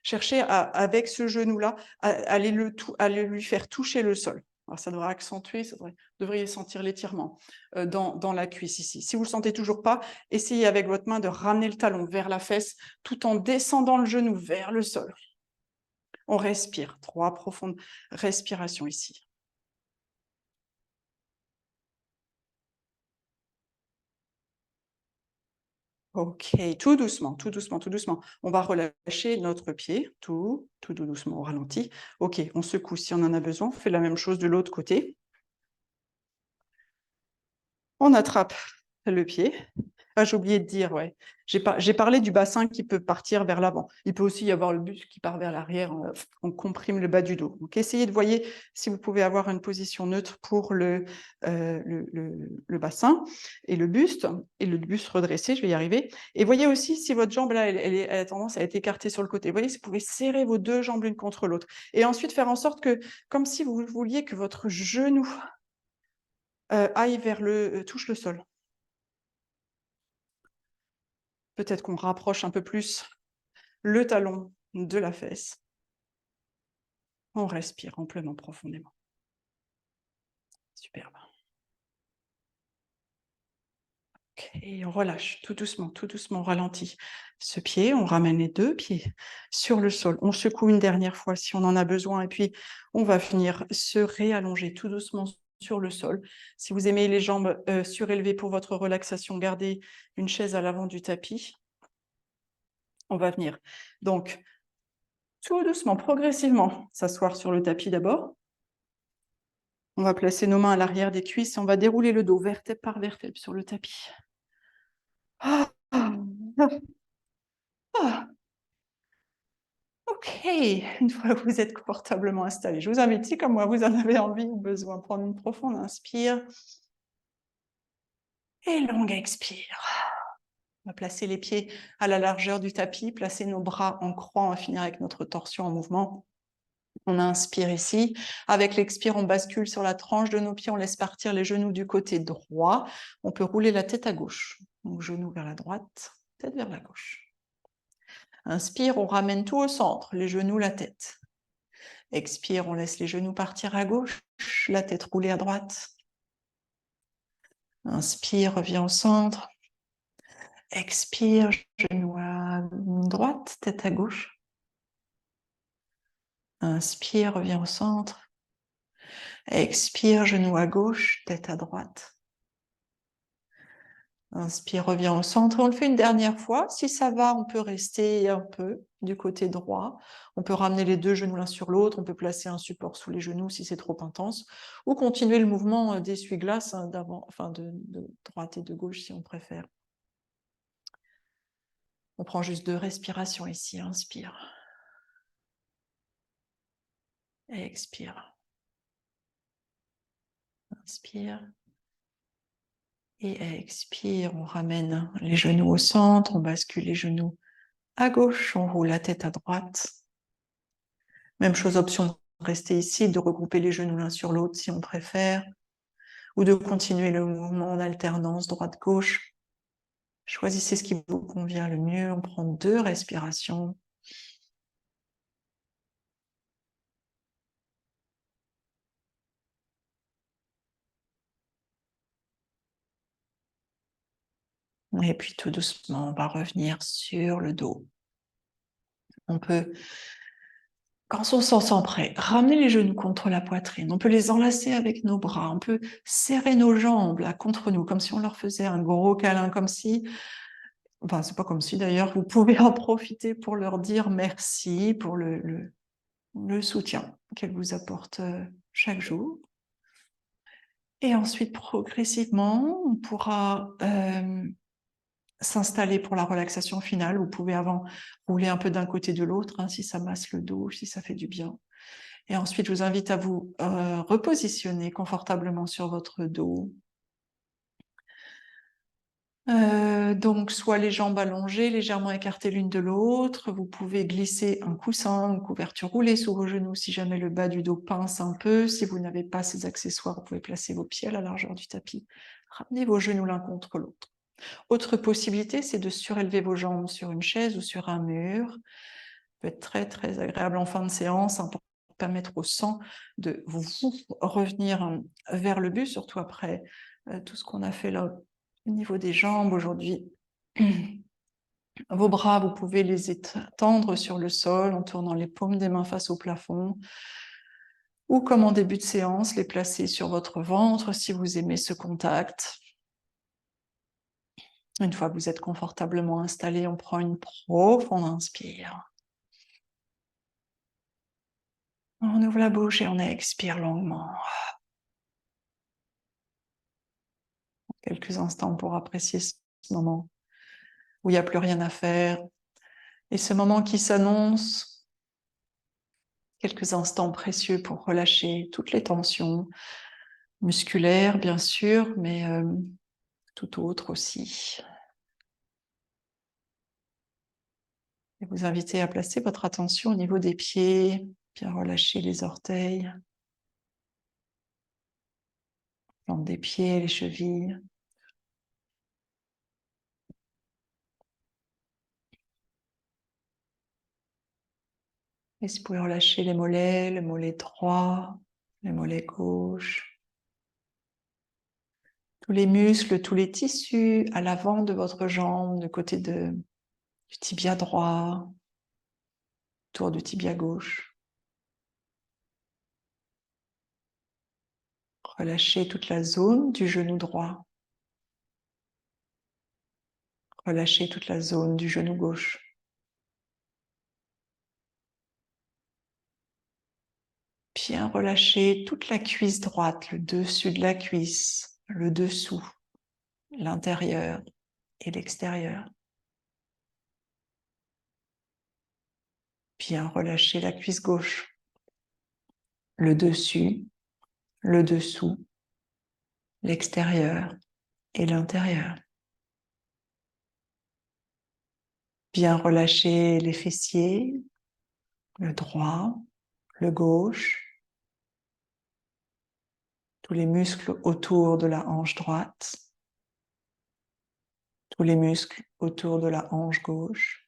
Cherchez avec ce genou-là, à aller lui faire toucher le sol. Alors, ça devrait accentuer, vous devriez sentir l'étirement dans la cuisse ici. Si vous ne le sentez toujours pas, essayez avec votre main de ramener le talon vers la fesse tout en descendant le genou vers le sol. On respire, 3 profondes respirations ici. Ok, tout doucement, tout doucement, tout doucement. On va relâcher notre pied, tout doucement au ralenti. Ok, on secoue si on en a besoin. On fait la même chose de l'autre côté. On attrape le pied, Ah, j'ai oublié de dire, ouais. J'ai parlé du bassin qui peut partir vers l'avant. Il peut aussi y avoir le buste qui part vers l'arrière. On comprime le bas du dos. Donc, essayez de voir si vous pouvez avoir une position neutre pour le bassin et le buste redressé. Je vais y arriver. Et voyez aussi si votre jambe, là, elle a tendance à être écartée sur le côté. Vous voyez, si vous pouvez serrer vos deux jambes l'une contre l'autre. Et ensuite, faire en sorte que, comme si vous vouliez que votre genou aille touche le sol. Peut-être qu'on rapproche un peu plus le talon de la fesse. On respire amplement, profondément. Superbe. Ok, et on relâche tout doucement, on ralentit ce pied, on ramène les deux pieds sur le sol. On secoue une dernière fois si on en a besoin et puis on va venir se réallonger tout doucement sur le sol. Si vous aimez les jambes surélevées pour votre relaxation, gardez une chaise à l'avant du tapis. On va venir donc tout doucement, progressivement, s'asseoir sur le tapis d'abord. On va placer nos mains à l'arrière des cuisses et on va dérouler le dos vertèbre par vertèbre sur le tapis. Ah, ah, ah. Ok, une fois que vous êtes confortablement installé, je vous invite, si comme moi vous en avez envie ou besoin, prendre une profonde inspire et longue expire. On va placer les pieds à la largeur du tapis, placer nos bras en croix, on va finir avec notre torsion en mouvement. On inspire ici. Avec l'expire, on bascule sur la tranche de nos pieds, on laisse partir les genoux du côté droit. On peut rouler la tête à gauche. Donc, genoux vers la droite, tête vers la gauche. Inspire, on ramène tout au centre, les genoux, la tête. Expire, on laisse les genoux partir à gauche, la tête rouler à droite. Inspire, reviens au centre. Expire, genoux à droite, tête à gauche. Inspire, reviens au centre. Expire, genou à gauche, tête à droite. Inspire, reviens au centre. On le fait une dernière fois. Si ça va, on peut rester un peu du côté droit. On peut ramener les deux genoux l'un sur l'autre. On peut placer un support sous les genoux si c'est trop intense. Ou continuer le mouvement d'essuie-glace d'avant, enfin de droite et de gauche si on préfère. On prend juste 2 respirations ici. Inspire. Et expire. Inspire. Et expire. On ramène les genoux au centre. On bascule les genoux à gauche. On roule la tête à droite. Même chose, option de rester ici, de regrouper les genoux l'un sur l'autre si on préfère, ou de continuer le mouvement en alternance droite-gauche. Choisissez ce qui vous convient le mieux. On prend 2 respirations. Et puis tout doucement, on va revenir sur le dos. On peut, quand on s'en sent prêt, ramener les genoux contre la poitrine. On peut les enlacer avec nos bras. On peut serrer nos jambes là contre nous, comme si on leur faisait un gros câlin, comme si... Enfin, c'est pas comme si d'ailleurs, vous pouvez en profiter pour leur dire merci pour le soutien qu'elles vous apportent chaque jour. Et ensuite, progressivement, on pourra s'installer pour la relaxation finale. Vous pouvez avant rouler un peu d'un côté de l'autre, hein, si ça masse le dos, si ça fait du bien. Et ensuite, je vous invite à vous repositionner confortablement sur votre dos. Donc, soit les jambes allongées, légèrement écartées l'une de l'autre. Vous pouvez glisser un coussin, une couverture roulée sous vos genoux si jamais le bas du dos pince un peu. Si vous n'avez pas ces accessoires, vous pouvez placer vos pieds à la largeur du tapis. Ramenez vos genoux l'un contre l'autre. Autre possibilité, c'est de surélever vos jambes sur une chaise ou sur un mur. Ça peut être très, très agréable en fin de séance, hein, pour permettre au sang de vous revenir vers le but, surtout après tout ce qu'on a fait là au niveau des jambes aujourd'hui. Vos bras, vous pouvez les étendre sur le sol en tournant les paumes des mains face au plafond, ou comme en début de séance, les placer sur votre ventre si vous aimez ce contact. Une fois que vous êtes confortablement installé, on prend une profonde inspire. On ouvre la bouche et on expire longuement. Quelques instants pour apprécier ce moment où il n'y a plus rien à faire. Et ce moment qui s'annonce, quelques instants précieux pour relâcher toutes les tensions musculaires, bien sûr, mais tout autre aussi. Et vous invitez à placer votre attention au niveau des pieds, bien relâcher les orteils, plante des pieds, les chevilles. Et si vous pouvez relâcher les mollets, le mollet droit, les mollets gauche, tous les muscles, tous les tissus à l'avant de votre jambe, du côté du tibia droit, autour du tibia gauche. Relâchez toute la zone du genou droit. Relâchez toute la zone du genou gauche. Bien relâchez toute la cuisse droite, le dessus de la cuisse, le dessous, l'intérieur et l'extérieur. Bien relâchez la cuisse gauche, le dessus, le dessous, l'extérieur et l'intérieur. Bien relâcher les fessiers, le droit, le gauche, tous les muscles autour de la hanche droite, tous les muscles autour de la hanche gauche.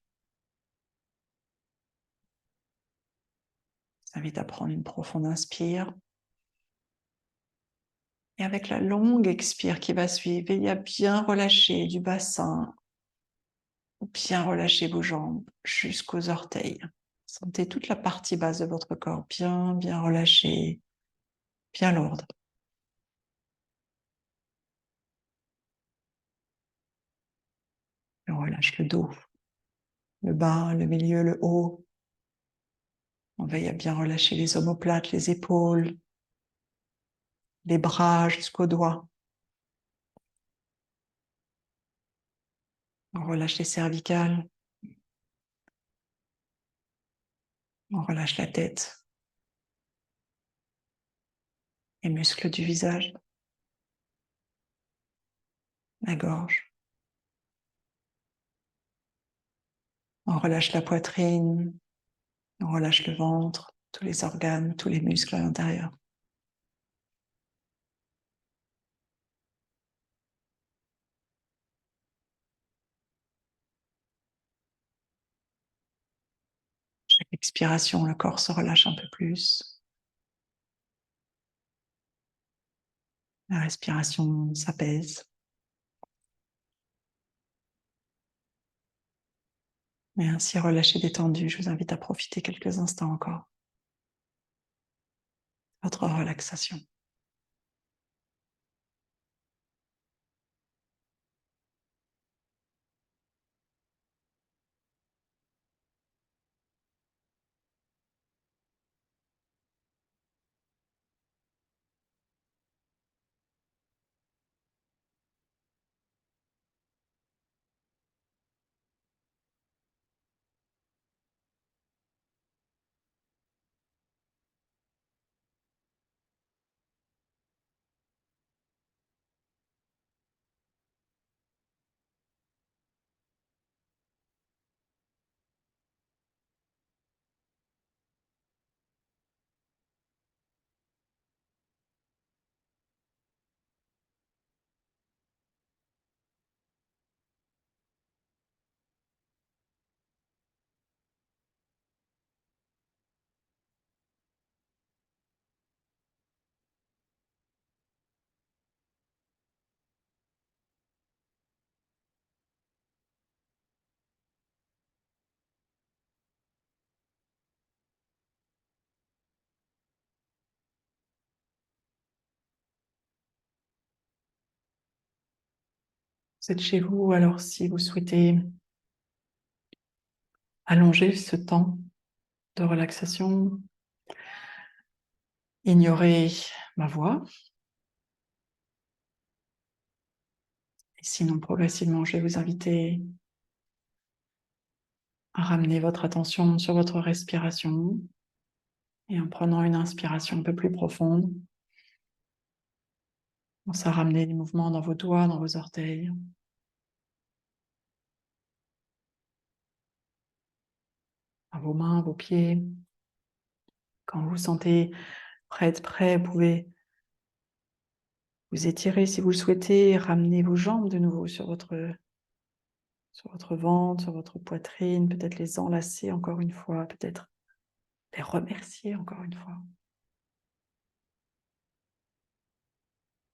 Je vous invite à prendre une profonde inspire. Et avec la longue expire qui va suivre, il y a bien relâché du bassin, bien relâcher vos jambes jusqu'aux orteils. Sentez toute la partie basse de votre corps bien relâchée, bien lourde. Et on relâche le dos, le bas, le milieu, le haut. On veille à bien relâcher les omoplates, les épaules, les bras jusqu'aux doigts. On relâche les cervicales. On relâche la tête, les muscles du visage, la gorge. On relâche la poitrine, on relâche le ventre, tous les organes, tous les muscles à l'intérieur. Chaque expiration, le corps se relâche un peu plus. La respiration s'apaise. Et ainsi relâché, détendu, je vous invite à profiter quelques instants encore de votre relaxation. Vous êtes chez vous, alors si vous souhaitez allonger ce temps de relaxation, ignorer ma voix. Et Sinon, progressivement, je vais vous inviter à ramener votre attention sur votre respiration et en prenant une inspiration un peu plus profonde, pensez à ramener des mouvements dans vos doigts, dans vos orteils. À vos mains, vos pieds. Quand vous vous sentez prêt, vous pouvez vous étirer si vous le souhaitez, ramener vos jambes de nouveau sur votre ventre, sur votre poitrine, peut-être les enlacer encore une fois, peut-être les remercier encore une fois.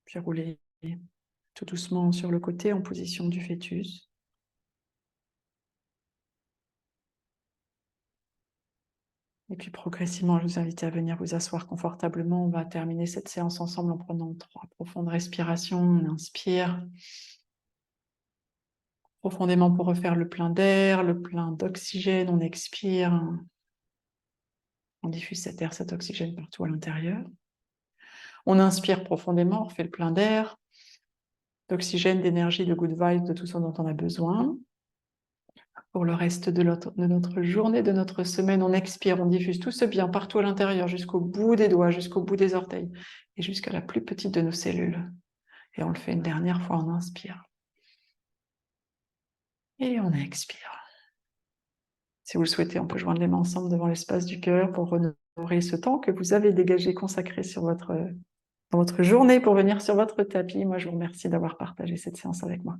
Puis rouler tout doucement sur le côté en position du fœtus. Et puis progressivement, je vous invite à venir vous asseoir confortablement. On va terminer cette séance ensemble en prenant 3 profondes respirations. On inspire profondément pour refaire le plein d'air, le plein d'oxygène. On expire. On diffuse cet air, cet oxygène partout à l'intérieur. On inspire profondément, on refait le plein d'air, d'oxygène, d'énergie, de good vibes, de tout ce dont on a besoin. Pour le reste de notre journée, de notre semaine, on expire, on diffuse tout ce bien partout à l'intérieur, jusqu'au bout des doigts, jusqu'au bout des orteils, et jusqu'à la plus petite de nos cellules. Et on le fait une dernière fois, on inspire. Et on expire. Si vous le souhaitez, on peut joindre les mains ensemble devant l'espace du cœur pour honorer ce temps que vous avez dégagé, consacré dans votre journée pour venir sur votre tapis. Moi, je vous remercie d'avoir partagé cette séance avec moi.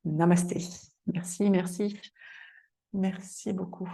Namasté. Merci, merci. Merci beaucoup.